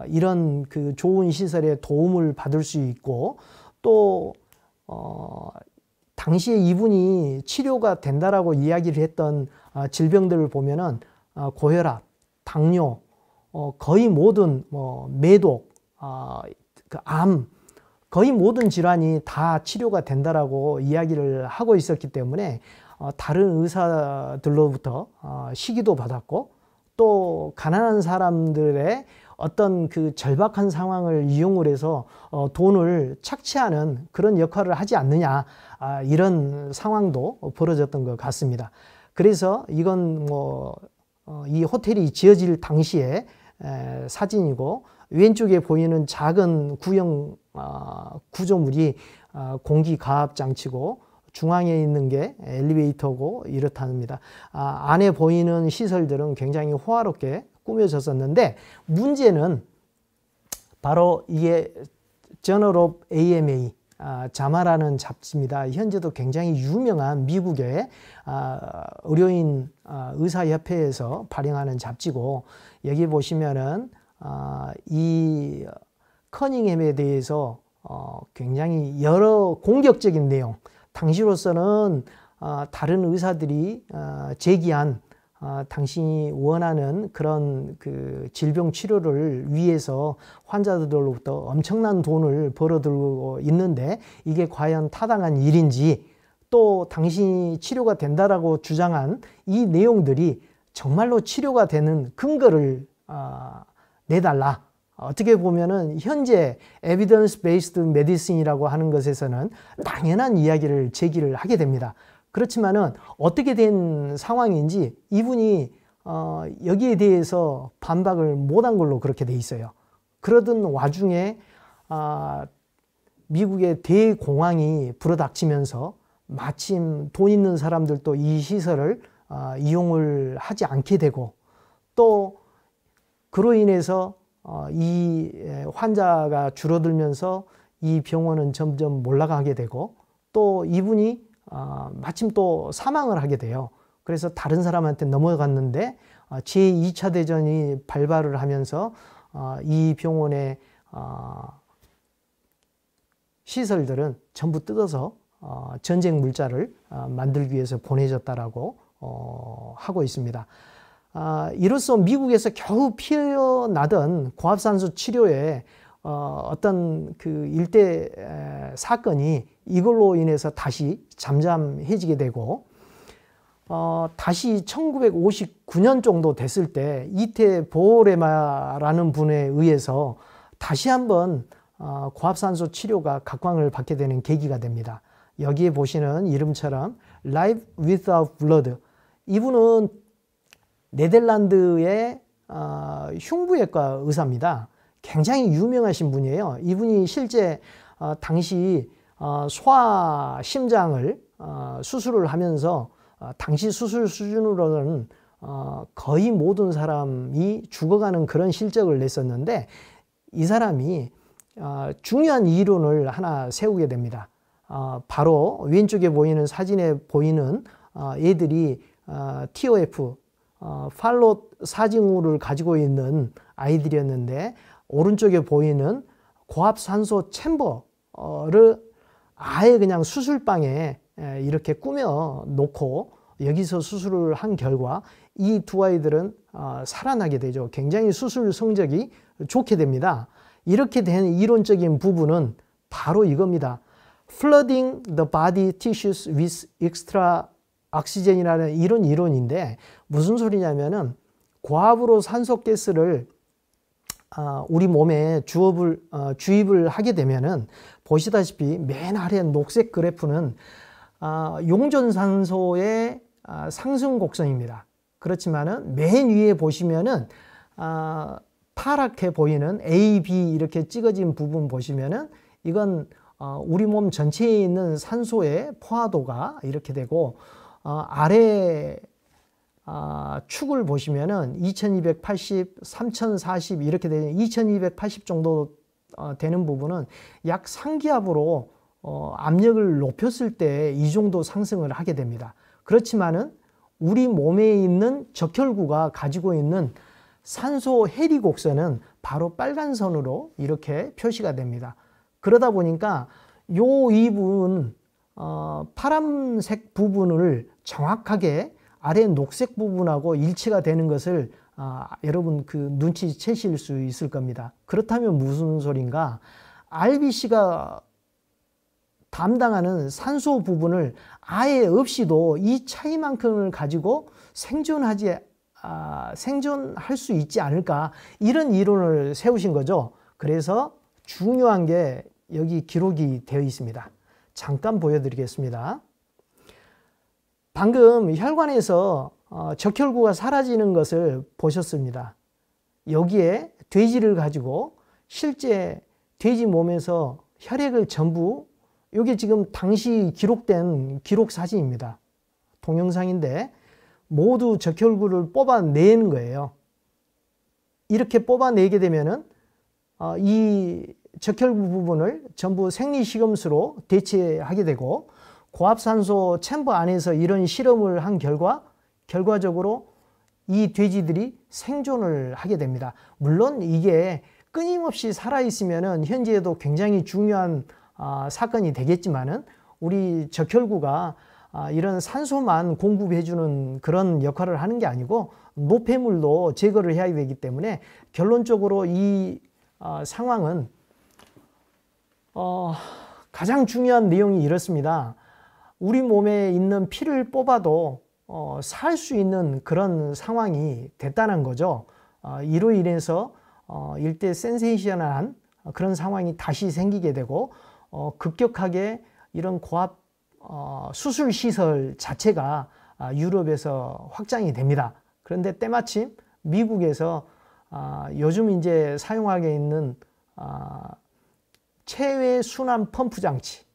이런 그 좋은 시설에 도움을 받을 수 있고, 또 당시에 이분이 치료가 된다라고 이야기를 했던 질병들을 보면은 고혈압, 당뇨, 거의 모든 매독, 그 암, 거의 모든 질환이 다 치료가 된다라고 이야기를 하고 있었기 때문에 다른 의사들로부터 시기도 받았고, 또 가난한 사람들의 어떤 그 절박한 상황을 이용을 해서 돈을 착취하는 그런 역할을 하지 않느냐, 이런 상황도 벌어졌던 것 같습니다. 그래서 이건 이 호텔이 지어질 당시의 사진이고, 왼쪽에 보이는 작은 구형 구조물이 공기 가압 장치고, 중앙에 있는 게 엘리베이터고 이렇답니다. 안에 보이는 시설들은 굉장히 호화롭게 꾸며졌었는데, 문제는 바로 이게 Journal of AMA, 자마라는 잡지입니다. 현재도 굉장히 유명한 미국의 의료인 의사협회에서 발행하는 잡지고, 여기 보시면은 이 커닝햄에 대해서 굉장히 여러 공격적인 내용, 당시로서는 다른 의사들이 제기한 당신이 원하는 그런 그 질병 치료를 위해서 환자들로부터 엄청난 돈을 벌어들고 있는데 이게 과연 타당한 일인지, 또 당신이 치료가 된다라고 주장한 이 내용들이 정말로 치료가 되는 근거를 내달라. 어떻게 보면은 현재 에비던스 베이스드 메디슨이라고 하는 것에서는 당연한 이야기를 제기를 하게 됩니다. 그렇지만은 어떻게 된 상황인지 이분이 여기에 대해서 반박을 못한 걸로 그렇게 돼 있어요. 그러던 와중에 미국의 대공황이 불어닥치면서 마침 돈 있는 사람들도 이 시설을 이용을 하지 않게 되고, 또 그로 인해서 이 환자가 줄어들면서 이 병원은 점점 몰락하게 되고, 또 이분이 마침 또 사망을 하게 돼요. 그래서 다른 사람한테 넘어갔는데 제2차 대전이 발발을 하면서 이 병원의 시설들은 전부 뜯어서 전쟁 물자를 만들기 위해서 보내졌다라고 하고 있습니다. 이로써 미국에서 겨우 피어나던 고압산소 치료의 어떤 그 일대 사건이 이걸로 인해서 다시 잠잠해지게 되고, 다시 1959년 정도 됐을 때 이태 보레마라는 분에 의해서 다시 한번 고압산소 치료가 각광을 받게 되는 계기가 됩니다. 여기에 보시는 이름처럼 Life Without Blood, 이분은 네덜란드의 흉부외과 의사입니다. 굉장히 유명하신 분이에요. 이분이 실제 당시 소아 심장을 수술을 하면서 당시 수술 수준으로는 거의 모든 사람이 죽어가는 그런 실적을 냈었는데, 이 사람이 중요한 이론을 하나 세우게 됩니다. 바로 왼쪽에 보이는 사진에 보이는 애들이 TOF, 팔롯 사징후를 가지고 있는 아이들이었는데, 오른쪽에 보이는 고압산소 챔버를 아예 그냥 수술방에 이렇게 꾸며 놓고 여기서 수술을 한 결과 이 두 아이들은 살아나게 되죠. 굉장히 수술 성적이 좋게 됩니다. 이렇게 된 이론적인 부분은 바로 이겁니다. Flooding the body tissues with extra oxygen이라는 이런 이론인데, 무슨 소리냐면은 고압으로 산소가스를 우리 몸에 주입을 하게 되면은, 보시다시피 맨 아래 녹색 그래프는 용존산소의 상승 곡선입니다. 그렇지만은 맨 위에 보시면은 파랗게 보이는 A, B 이렇게 찍어진 부분 보시면은 이건 우리 몸 전체에 있는 산소의 포화도가 이렇게 되고, 아래 축을 보시면은 2280, 3040 이렇게 되는 2280 정도 되는 부분은 약 3기압으로 압력을 높였을 때 이 정도 상승을 하게 됩니다. 그렇지만은 우리 몸에 있는 적혈구가 가지고 있는 산소 해리 곡선은 바로 빨간 선으로 이렇게 표시가 됩니다. 그러다 보니까 이 부분 파란색 부분을 정확하게 아래 녹색 부분하고 일치가 되는 것을 여러분 그 눈치채실 수 있을 겁니다. 그렇다면 무슨 소린가? RBC가 담당하는 산소 부분을 아예 없이도 이 차이만큼을 가지고 생존할 수 있지 않을까, 이런 이론을 세우신 거죠. 그래서 중요한 게 여기 기록이 되어 있습니다. 잠깐 보여드리겠습니다. 방금 혈관에서 적혈구가 사라지는 것을 보셨습니다. 여기에 돼지를 가지고 실제 돼지 몸에서 혈액을 전부, 이게 지금 당시 기록된 기록 사진입니다. 동영상인데 모두 적혈구를 뽑아내는 거예요. 이렇게 뽑아내게 되면은 이 적혈구 부분을 전부 생리식염수로 대체하게 되고, 고압산소 챔버 안에서 이런 실험을 한 결과적으로 이 돼지들이 생존을 하게 됩니다. 물론 이게 끊임없이 살아있으면은 현재에도 굉장히 중요한 사건이 되겠지만은, 우리 적혈구가 이런 산소만 공급해주는 그런 역할을 하는 게 아니고 노폐물도 제거를 해야 되기 때문에 결론적으로 이 상황은 가장 중요한 내용이 이렇습니다. 우리 몸에 있는 피를 뽑아도 살 수 있는 그런 상황이 됐다는 거죠. 이로 인해서 일대 센세이션한 그런 상황이 다시 생기게 되고 급격하게 이런 고압 수술 시설 자체가 유럽에서 확장이 됩니다. 그런데 때마침 미국에서 요즘 이제 사용하게 있는 체외 순환 펌프 장치,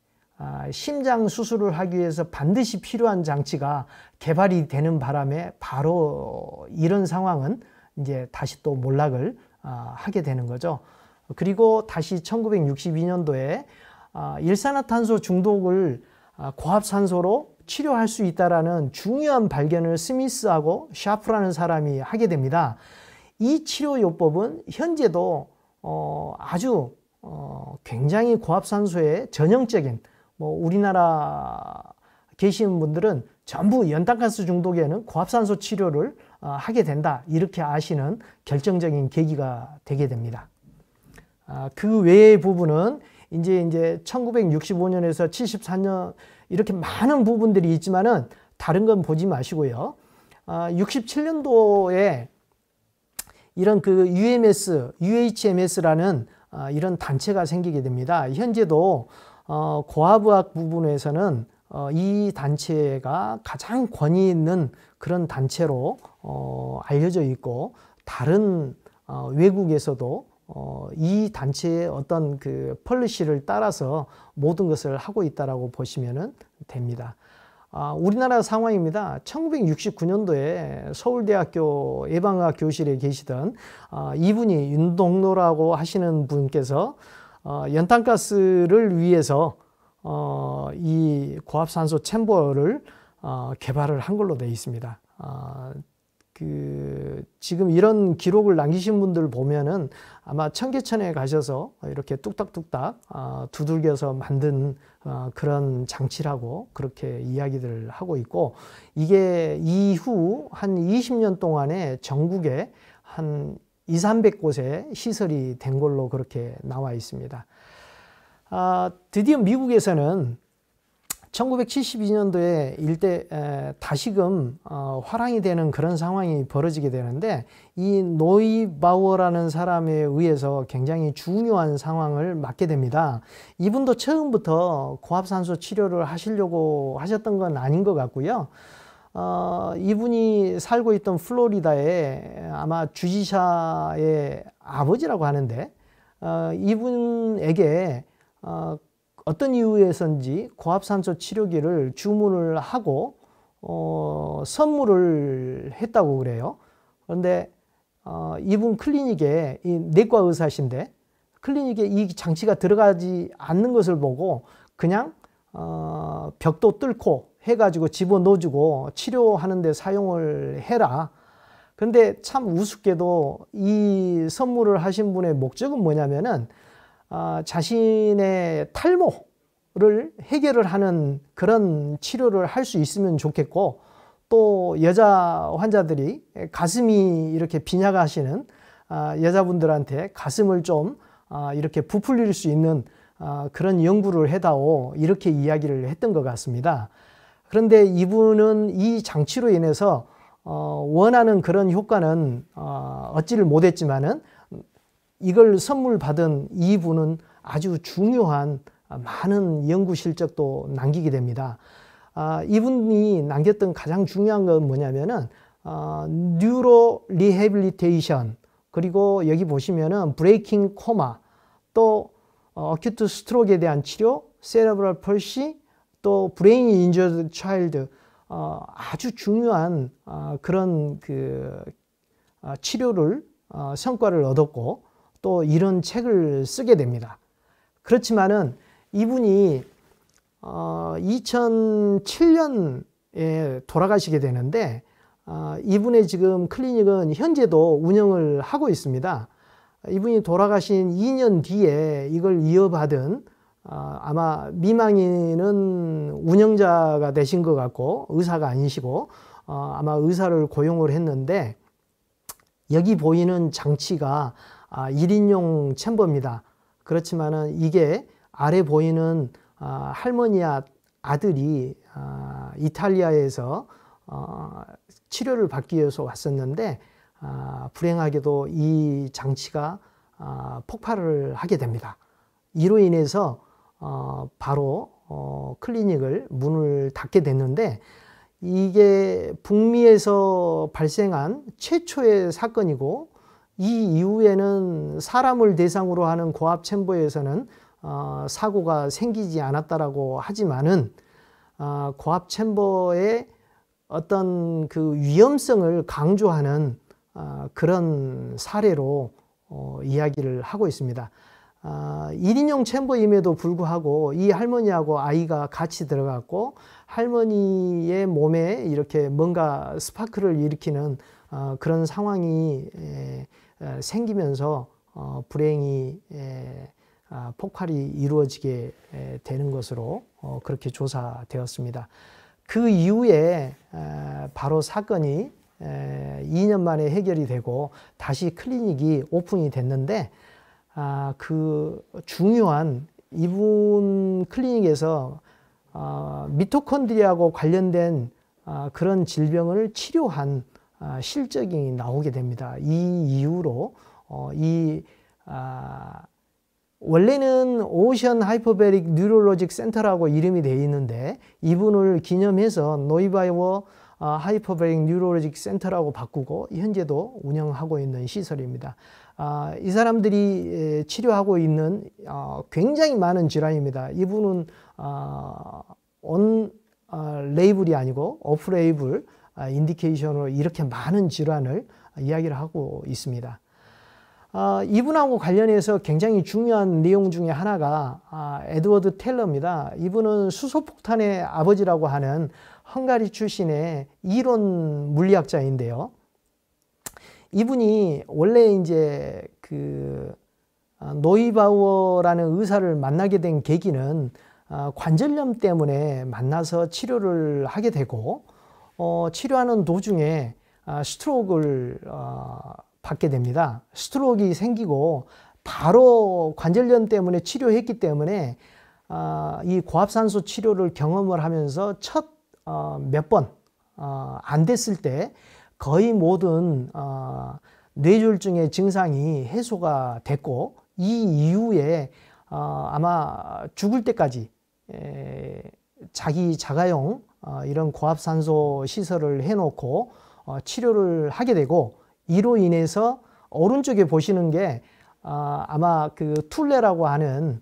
심장 수술을 하기 위해서 반드시 필요한 장치가 개발이 되는 바람에 바로 이런 상황은 이제 다시 또 몰락을 하게 되는 거죠. 그리고 다시 1962년도에 일산화탄소 중독을 고압산소로 치료할 수 있다라는 중요한 발견을 스미스하고 샤프라는 사람이 하게 됩니다. 이 치료요법은 현재도 아주 굉장히 고압산소에 전형적인, 우리나라 계시는 분들은 전부 연탄가스 중독에는 고압산소 치료를 하게 된다, 이렇게 아시는 결정적인 계기가 되게 됩니다. 그 외의 부분은 이제 1965년에서 74년 이렇게 많은 부분들이 있지만은 다른 건 보지 마시고요. 67년도에 이런 그 UHMS라는 이런 단체가 생기게 됩니다. 현재도 고압의학 부분에서는 이 단체가 가장 권위 있는 그런 단체로 알려져 있고, 다른 외국에서도 이 단체의 어떤 그 폴리시를 따라서 모든 것을 하고 있다라고 보시면 됩니다. 우리나라 상황입니다. 1969년도에 서울대학교 예방의학 교실에 계시던 이분이 윤동로라고 하시는 분께서 연탄가스를 위해서 이 고압산소 챔버를 개발을 한 걸로 되어 있습니다. 지금 이런 기록을 남기신 분들 보면은 아마 청계천에 가셔서 이렇게 뚝딱뚝딱 두들겨서 만든 그런 장치라고 그렇게 이야기들을 하고 있고, 이게 이후 한 20년 동안에 전국에 한 200~300곳에 시설이 된 걸로 그렇게 나와 있습니다. 드디어 미국에서는 1972년도에 일대 다시금 화랑이 되는 그런 상황이 벌어지게 되는데, 이 노이바워라는 사람에 의해서 굉장히 중요한 상황을 맞게 됩니다. 이분도 처음부터 고압산소 치료를 하시려고 하셨던 건 아닌 것 같고요. 이분이 살고 있던 플로리다에 아마 주지사의 아버지라고 하는데, 이분에게 어떤 이유에서인지 고압산소 치료기를 주문을 하고 선물을 했다고 그래요. 그런데 이분 클리닉에, 이 내과 의사신데 클리닉에 이 장치가 들어가지 않는 것을 보고 그냥 벽도 뚫고 해가지고 집어넣어주고 치료하는 데 사용을 해라. 그런데 참 우습게도 이 선물을 하신 분의 목적은 뭐냐면은 자신의 탈모를 해결을 하는 그런 치료를 할 수 있으면 좋겠고, 또 여자 환자들이 가슴이 이렇게 빈약하시는 여자분들한테 가슴을 좀 이렇게 부풀릴 수 있는 그런 연구를 해다오, 이렇게 이야기를 했던 것 같습니다. 그런데 이분은 이 장치로 인해서 원하는 그런 효과는 얻지를 못했지만은, 이걸 선물 받은 이분은 아주 중요한 많은 연구 실적도 남기게 됩니다. 이분이 남겼던 가장 중요한 건 뭐냐면은 뉴로 리해빌리테이션, 그리고 여기 보시면은 브레이킹 코마, 또 어큐트 스트로크에 대한 치료, 세레브럴 펄시, 또 브레인 인저드 차일드, 아주 중요한 그런 그 치료를 성과를 얻었고, 또 이런 책을 쓰게 됩니다. 그렇지만은 이분이 2007년에 돌아가시게 되는데, 이분의 지금 클리닉은 현재도 운영을 하고 있습니다. 이분이 돌아가신 2년 뒤에 이걸 이어받은 아마 미망인은 운영자가 되신 것 같고 의사가 아니시고 아마 의사를 고용을 했는데 여기 보이는 장치가 1인용 챔버입니다. 그렇지만은 이게 아래 보이는 할머니와 아들이 이탈리아에서 치료를 받기 위해서 왔었는데 불행하게도 이 장치가 폭발을 하게 됩니다. 이로 인해서 바로 클리닉을 문을 닫게 됐는데 이게 북미에서 발생한 최초의 사건이고 이 이후에는 사람을 대상으로 하는 고압 챔버에서는 사고가 생기지 않았다라고 하지만은 고압 챔버의 어떤 그 위험성을 강조하는 그런 사례로 이야기를 하고 있습니다. 1인용 챔버임에도 불구하고 이 할머니하고 아이가 같이 들어갔고 할머니의 몸에 이렇게 뭔가 스파크를 일으키는 그런 상황이 생기면서 불행히 폭발이 이루어지게 되는 것으로 그렇게 조사되었습니다. 그 이후에 바로 사건이 2년 만에 해결이 되고 다시 클리닉이 오픈이 됐는데 그 중요한 이분 클리닉에서 미토콘드리아하고 관련된 그런 질병을 치료한 실적이 나오게 됩니다. 이 이후로 원래는 오션 하이퍼베릭 뉴럴로직 센터라고 이름이 되어 있는데 이분을 기념해서 노이바이워 하이퍼베릭 뉴럴로직 센터라고 바꾸고 현재도 운영하고 있는 시설입니다. 이 사람들이 치료하고 있는 굉장히 많은 질환입니다. 이분은 온 레이블이 아니고 오프 레이블 인디케이션으로 이렇게 많은 질환을 이야기를 하고 있습니다. 이분하고 관련해서 굉장히 중요한 내용 중에 하나가 에드워드 텔러입니다. 이분은 수소폭탄의 아버지라고 하는 헝가리 출신의 이론 물리학자인데요. 이분이 원래 이제 그 노이바우어라는 의사를 만나게 된 계기는 관절염 때문에 만나서 치료를 하게 되고 치료하는 도중에 스트로크를 받게 됩니다. 스트로크가 생기고 바로 관절염 때문에 치료했기 때문에 이 고압산소 치료를 경험을 하면서 첫 몇 번 안 됐을 때 거의 모든 뇌졸중의 증상이 해소가 됐고 이 이후에 아마 죽을 때까지 자기 자가용 이런 고압산소 시설을 해놓고 치료를 하게 되고 이로 인해서 오른쪽에 보시는 게 아마 그 툴레라고 하는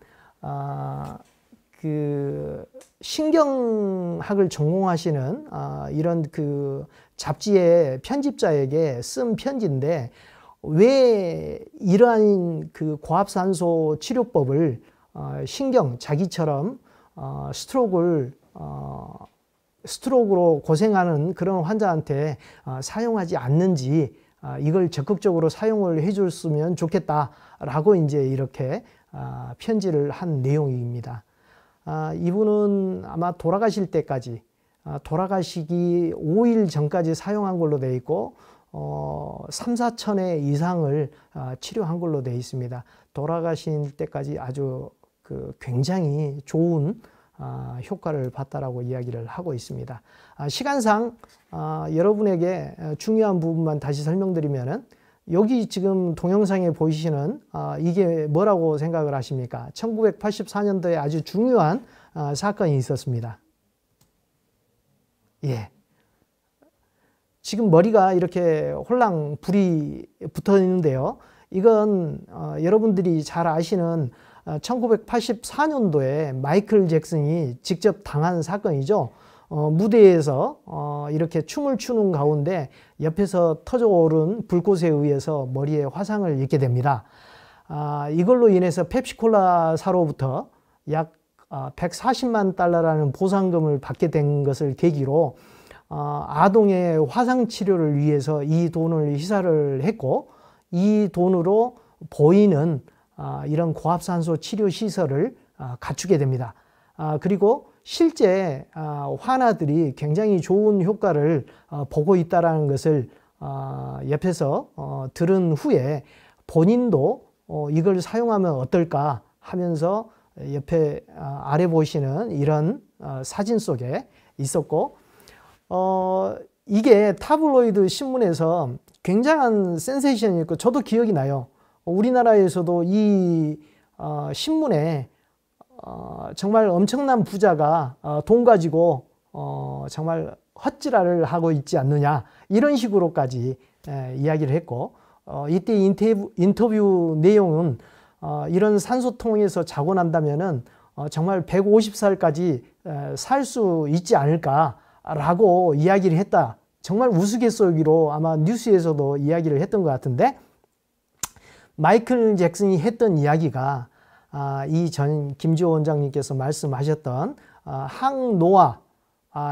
그 신경학을 전공하시는 이런 그 잡지의 편집자에게 쓴 편지인데 왜 이러한 그 고압산소 치료법을 자기처럼 스트로크로 고생하는 그런 환자한테 사용하지 않는지 이걸 적극적으로 사용을 해줬으면 좋겠다라고 이제 이렇게 편지를 한 내용입니다. 이분은 아마 돌아가실 때까지 돌아가시기 5일 전까지 사용한 걸로 되어 있고 3, 4천회 이상을 치료한 걸로 되어 있습니다. 돌아가실 때까지 아주 그 굉장히 좋은 효과를 봤다라고 이야기를 하고 있습니다. 시간상 여러분에게 중요한 부분만 다시 설명드리면은 여기 지금 동영상에 보이시는 이게 뭐라고 생각을 하십니까? 1984년도에 아주 중요한 사건이 있었습니다. 예. 지금 머리가 이렇게 홀랑 불이 붙어 있는데요. 이건 여러분들이 잘 아시는 1984년도에 마이클 잭슨이 직접 당한 사건이죠. 무대에서 이렇게 춤을 추는 가운데 옆에서 터져오른 불꽃에 의해서 머리에 화상을 입게 됩니다. 이걸로 인해서 펩시콜라사로부터 약 140만 달러라는 보상금을 받게 된 것을 계기로 아동의 화상 치료를 위해서 이 돈을 희사를 했고 이 돈으로 보이는 이런 고압산소 치료 시설을 갖추게 됩니다. 그리고 실제 환아들이 굉장히 좋은 효과를 보고 있다는 것을 옆에서 들은 후에 본인도 이걸 사용하면 어떨까 하면서 옆에 아래 보시는 이런 사진 속에 있었고, 이게 타블로이드 신문에서 굉장한 센세이션이었고 저도 기억이 나요. 우리나라에서도 이 신문에 정말 엄청난 부자가 돈 가지고 정말 헛질을 하고 있지 않느냐 이런 식으로까지 이야기를 했고, 이때 인터뷰 내용은 이런 산소통에서 자고 난다면은 정말 150살까지 살 수 있지 않을까라고 이야기를 했다. 정말 우스갯소리로 아마 뉴스에서도 이야기를 했던 것 같은데, 마이클 잭슨이 했던 이야기가 이 전 김지호 원장님께서 말씀하셨던 항노화,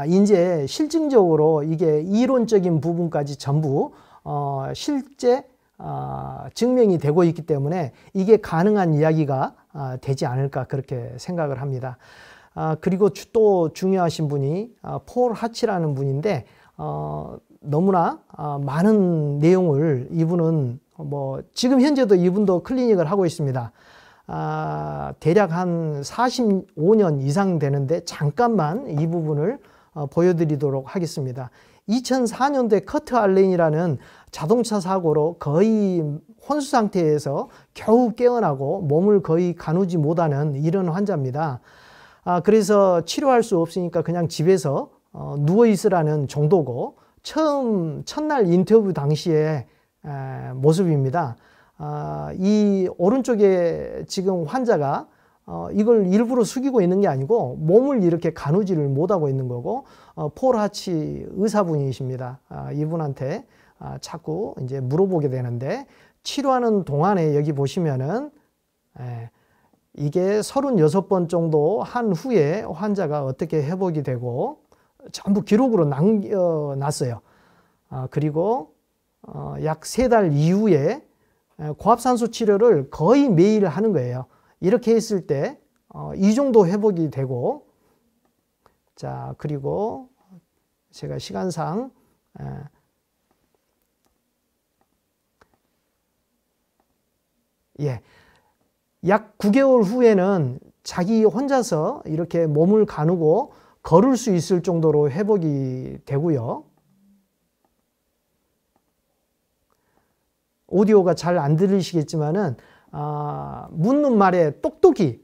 이제 실증적으로 이게 이론적인 부분까지 전부 실제 증명이 되고 있기 때문에 이게 가능한 이야기가 되지 않을까 그렇게 생각을 합니다. 그리고 또 중요하신 분이 폴 하치라는 분인데, 너무나 많은 내용을 이분은 지금 현재도 이분도 클리닉을 하고 있습니다. 대략 한 45년 이상 되는데 잠깐만 이 부분을 보여드리도록 하겠습니다. 2004년도에 커트 알렌이라는 자동차 사고로 거의 혼수 상태에서 겨우 깨어나고 몸을 거의 가누지 못하는 이런 환자입니다. 그래서 치료할 수 없으니까 그냥 집에서 누워 있으라는 정도고, 첫날 인터뷰 당시의 모습입니다. 이 오른쪽에 지금 환자가 이걸 일부러 숙이고 있는 게 아니고 몸을 이렇게 가누지를 못하고 있는 거고, 폴 하치 의사분이십니다. 이분한테 자꾸 이제 물어보게 되는데, 치료하는 동안에 여기 보시면은 이게 36번 정도 한 후에 환자가 어떻게 회복이 되고 전부 기록으로 남겨놨어요. 그리고 약 3달 이후에 고압산소 치료를 거의 매일 하는 거예요. 이렇게 했을 때 이 정도 회복이 되고, 자, 그리고 제가 시간상 약 9개월 후에는 자기 혼자서 이렇게 몸을 가누고 걸을 수 있을 정도로 회복이 되고요. 오디오가 잘 안 들리시겠지만은 묻는 말에 똑똑히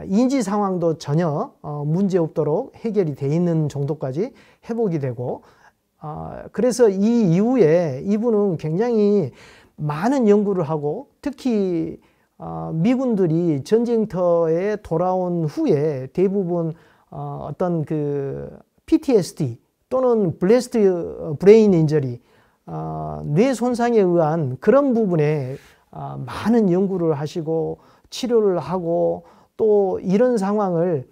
인지 상황도 전혀 문제 없도록 해결이 돼 있는 정도까지 회복이 되고, 그래서 이 이후에 이분은 굉장히 많은 연구를 하고, 특히 미군들이 전쟁터에 돌아온 후에 대부분 어떤 그 PTSD 또는 블래스트 브레인 인저리, 뇌 손상에 의한 그런 부분에 많은 연구를 하시고 치료를 하고, 또 이런 상황을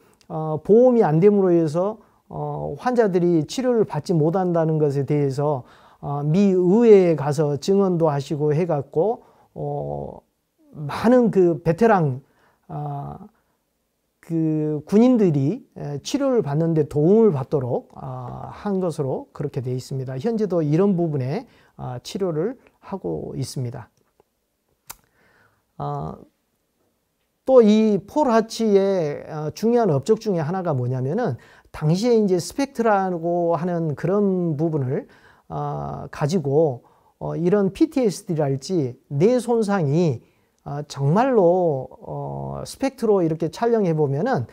보험이 안 됨으로 해서 환자들이 치료를 받지 못한다는 것에 대해서 미 의회에 가서 증언도 하시고 해갖고 많은 그 베테랑 그 군인들이 치료를 받는데 도움을 받도록 한 것으로 그렇게 되어 있습니다. 현재도 이런 부분에 치료를 하고 있습니다. 또 이 폴 하치의 중요한 업적 중에 하나가 뭐냐면은, 당시에 이제 스펙트라고 하는 그런 부분을 가지고 이런 PTSD랄지 뇌 손상이 정말로 스펙트로 이렇게 촬영해 보면은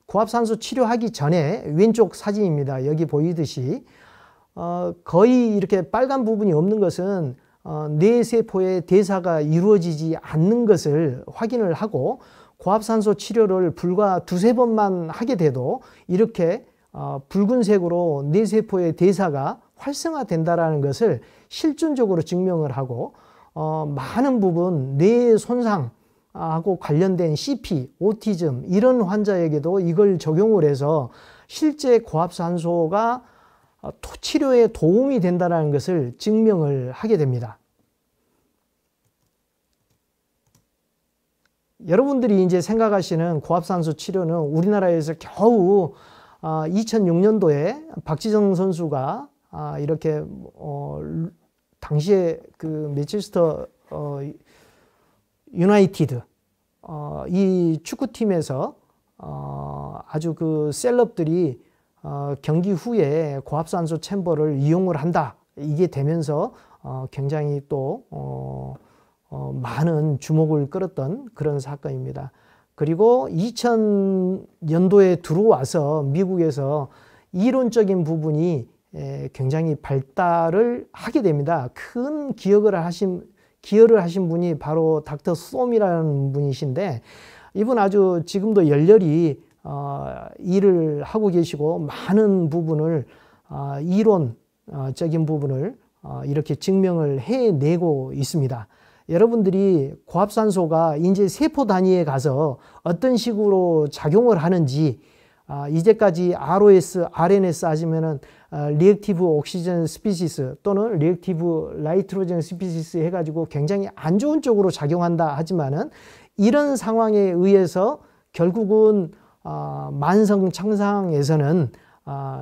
고압산소 치료하기 전에 왼쪽 사진입니다. 여기 보이듯이 거의 이렇게 빨간 부분이 없는 것은 뇌세포의 대사가 이루어지지 않는 것을 확인을 하고, 고압산소 치료를 불과 2~3번만 하게 돼도 이렇게 붉은색으로 뇌세포의 대사가 활성화된다는 것을 실존적으로 증명을 하고, 많은 부분 뇌 손상하고 관련된 CP, 오티즘 이런 환자에게도 이걸 적용을 해서 실제 고압산소가 치료에 도움이 된다는 것을 증명을 하게 됩니다. 여러분들이 이제 생각하시는 고압산소 치료는 우리나라에서 겨우 2006년도에 박지성 선수가 이렇게 당시에 그 맨체스터 유나이티드 이 축구팀에서 아주 그 셀럽들이 경기 후에 고압산소 챔버를 이용을 한다. 이게 되면서 굉장히 또 많은 주목을 끌었던 그런 사건입니다. 그리고 2000년도에 들어와서 미국에서 이론적인 부분이 굉장히 발달을 하게 됩니다. 큰 기여를 하신 분이 바로 닥터 솜이라는 분이신데, 이분 아주 지금도 열렬히 일을 하고 계시고 많은 부분을 이론적인 부분을 이렇게 증명을 해내고 있습니다. 여러분들이 고압산소가 이제 세포 단위에 가서 어떤 식으로 작용을 하는지 이제까지 ROS, RNS 하시면은 리액티브 옥시전 스피시스 또는 리액티브 나이트로젠 스피시스 해가지고 굉장히 안 좋은 쪽으로 작용한다 하지만은 이런 상황에 의해서 결국은 만성 창상에서는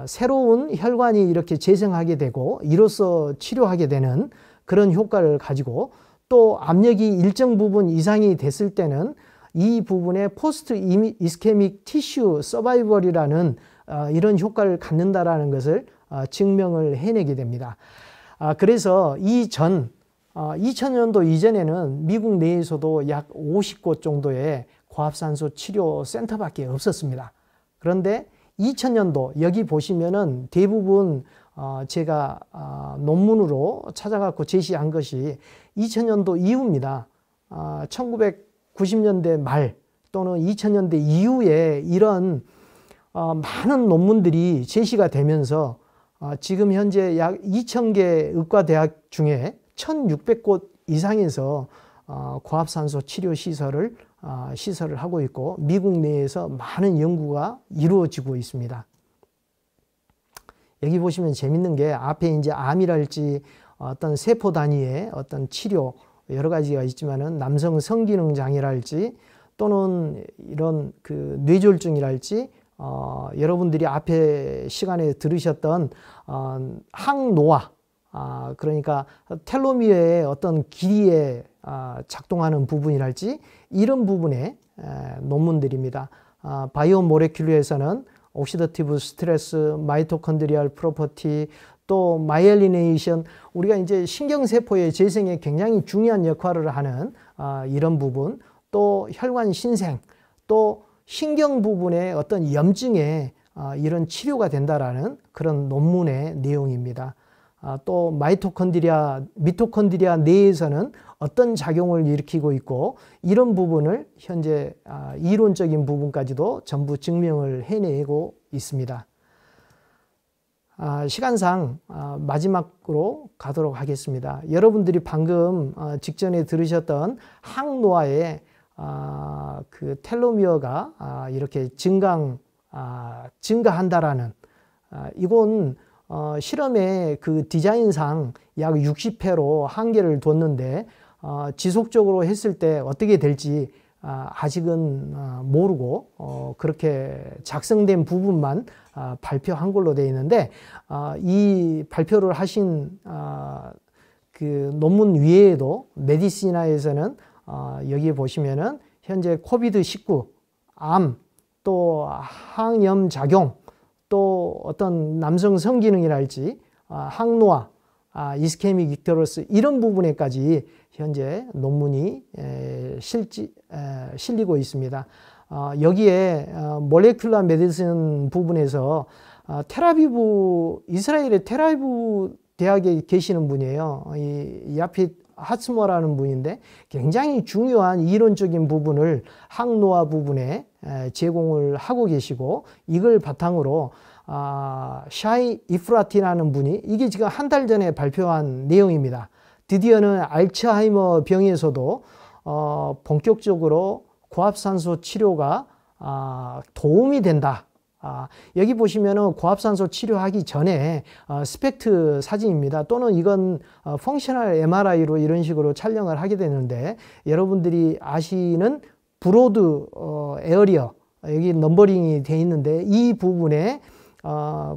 새로운 혈관이 이렇게 재생하게 되고 이로써 치료하게 되는 그런 효과를 가지고, 또 압력이 일정 부분 이상이 됐을 때는 이 부분에 포스트 이스케믹 티슈 서바이벌이라는 이런 효과를 갖는다라는 것을 증명을 해내게 됩니다. 그래서 2000년도 이전에는 미국 내에서도 약 50곳 정도의 고압산소 치료 센터밖에 없었습니다. 그런데 2000년도 여기 보시면은 대부분 제가 논문으로 찾아갖고 제시한 것이 2000년도 이후입니다. 1990년대 말 또는 2000년대 이후에 이런 많은 논문들이 제시가 되면서 지금 현재 약 2000개 의과대학 중에 1600곳 이상에서 고압산소 치료 시설을 하고 있고 미국 내에서 많은 연구가 이루어지고 있습니다. 여기 보시면 재밌는 게 앞에 이제 암이랄지 어떤 세포 단위의 어떤 치료 여러 가지가 있지만은 남성 성기능 장애랄지 또는 이런 그 뇌졸중이랄지 여러분들이 앞에 시간에 들으셨던 항노화, 그러니까 텔로미어의 어떤 길이에 작동하는 부분이랄지 이런 부분의 논문들입니다. 바이오 모레큘러에서는 옥시더티브 스트레스, 마이토콘드리얼 프로퍼티, 또 마이엘리네이션, 우리가 이제 신경세포의 재생에 굉장히 중요한 역할을 하는 이런 부분, 또 혈관 신생, 또 신경 부분의 어떤 염증에 이런 치료가 된다라는 그런 논문의 내용입니다. 또 미토콘드리아 내에서는 어떤 작용을 일으키고 있고 이런 부분을 현재 이론적인 부분까지도 전부 증명을 해내고 있습니다. 시간상 마지막으로 가도록 하겠습니다. 여러분들이 방금 직전에 들으셨던 항노화의 그 텔로미어가 이렇게 증가한다라는 이건 실험의 그 디자인상 약 60회로 한계를 뒀는데 지속적으로 했을 때 어떻게 될지 아직은 모르고 그렇게 작성된 부분만 발표한 걸로 되어 있는데 이 발표를 하신 그 논문 외에도 메디시나에서는 여기에 보시면은 현재 코비드-19, 암, 또 항염 작용, 또 어떤 남성 성기능이랄지 항노화, 이스케믹 빅터러스 이런 부분에까지 현재 논문이 실리고 있습니다. 여기에 몰레큘러 메디슨 부분에서 이스라엘의 텔아비브 대학에 계시는 분이에요. 이 야핏 하츠머라는 분인데 굉장히 중요한 이론적인 부분을 항노화 부분에 제공을 하고 계시고, 이걸 바탕으로 샤이 이프라티라는 분이 이게 지금 한 달 전에 발표한 내용입니다. 드디어는 알츠하이머 병에서도 본격적으로 고압산소 치료가 도움이 된다. 여기 보시면은 고압산소 치료하기 전에 스펙트 사진입니다. 또는 이건 펑셔널 MRI로 이런 식으로 촬영을 하게 되는데, 여러분들이 아시는 브로드 에어리어 여기 넘버링이 되어 있는데 이 부분에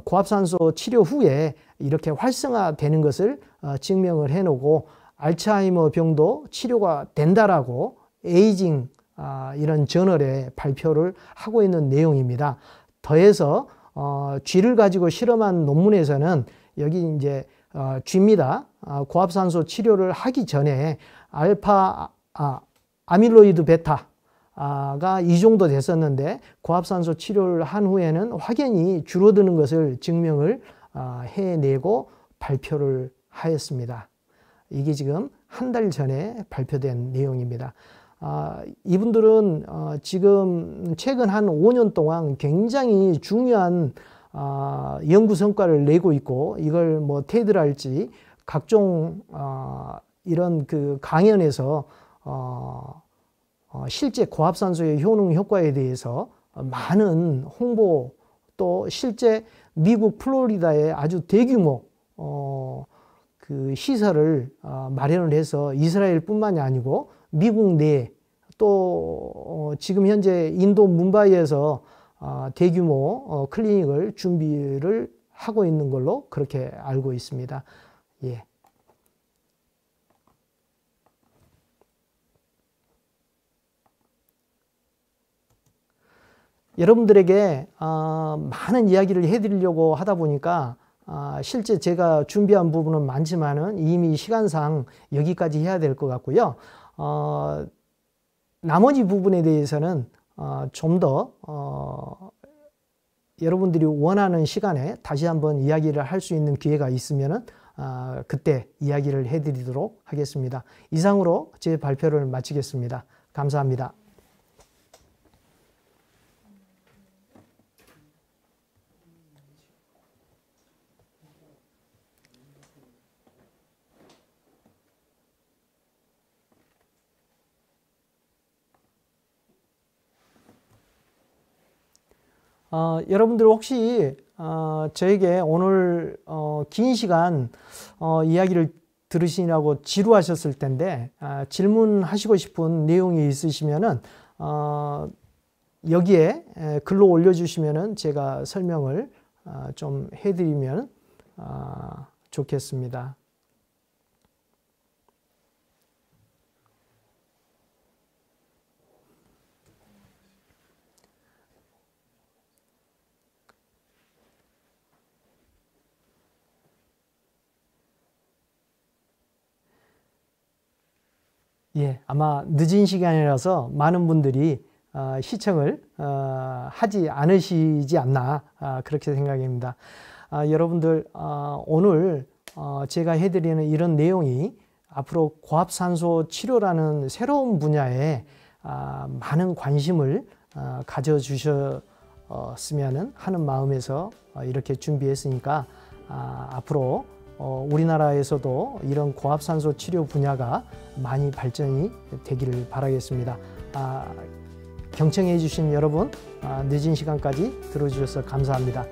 고압산소 치료 후에 이렇게 활성화되는 것을 증명을 해 놓고 알츠하이머 병도 치료가 된다라고 에이징 이런 저널에 발표를 하고 있는 내용입니다. 더해서 쥐를 가지고 실험한 논문에서는 여기 이제 쥐입니다. 고압산소 치료를 하기 전에 아밀로이드 베타가 이 정도 됐었는데 고압산소 치료를 한 후에는 확연히 줄어드는 것을 증명을 해내고 발표를 하였습니다. 이게 지금 한 달 전에 발표된 내용입니다. 이분들은 지금 최근 한 5년 동안 굉장히 중요한 연구 성과를 내고 있고 이걸 뭐 테드랄지 각종 이런 그 강연에서 실제 고압산소의 효능 효과에 대해서 많은 홍보 또 실제 미국 플로리다에 아주 대규모 그 시설을 마련을 해서 이스라엘뿐만이 아니고 미국 내에 또 지금 현재 인도 뭄바이에서 대규모 클리닉을 준비를 하고 있는 걸로 그렇게 알고 있습니다. 예. 여러분들에게 많은 이야기를 해드리려고 하다 보니까 실제 제가 준비한 부분은 많지만은 이미 시간상 여기까지 해야 될 것 같고요. 나머지 부분에 대해서는 좀 더 여러분들이 원하는 시간에 다시 한번 이야기를 할 수 있는 기회가 있으면은 그때 이야기를 해드리도록 하겠습니다. 이상으로 제 발표를 마치겠습니다. 감사합니다. 여러분들 혹시 저에게 오늘 긴 시간 이야기를 들으시느라고 지루하셨을 텐데 질문하시고 싶은 내용이 있으시면은 여기에 글로 올려주시면은 제가 설명을 좀 해드리면 좋겠습니다. 예, 아마 늦은 시간이라서 많은 분들이 시청을 하지 않으시지 않나 그렇게 생각합니다. 여러분들 오늘 제가 해드리는 이런 내용이 앞으로 고압산소 치료라는 새로운 분야에 많은 관심을 가져주셨으면 하는 마음에서 이렇게 준비했으니까 앞으로 우리나라에서도 이런 고압산소 치료 분야가 많이 발전이 되기를 바라겠습니다. 경청해 주신 여러분 늦은 시간까지 들어주셔서 감사합니다.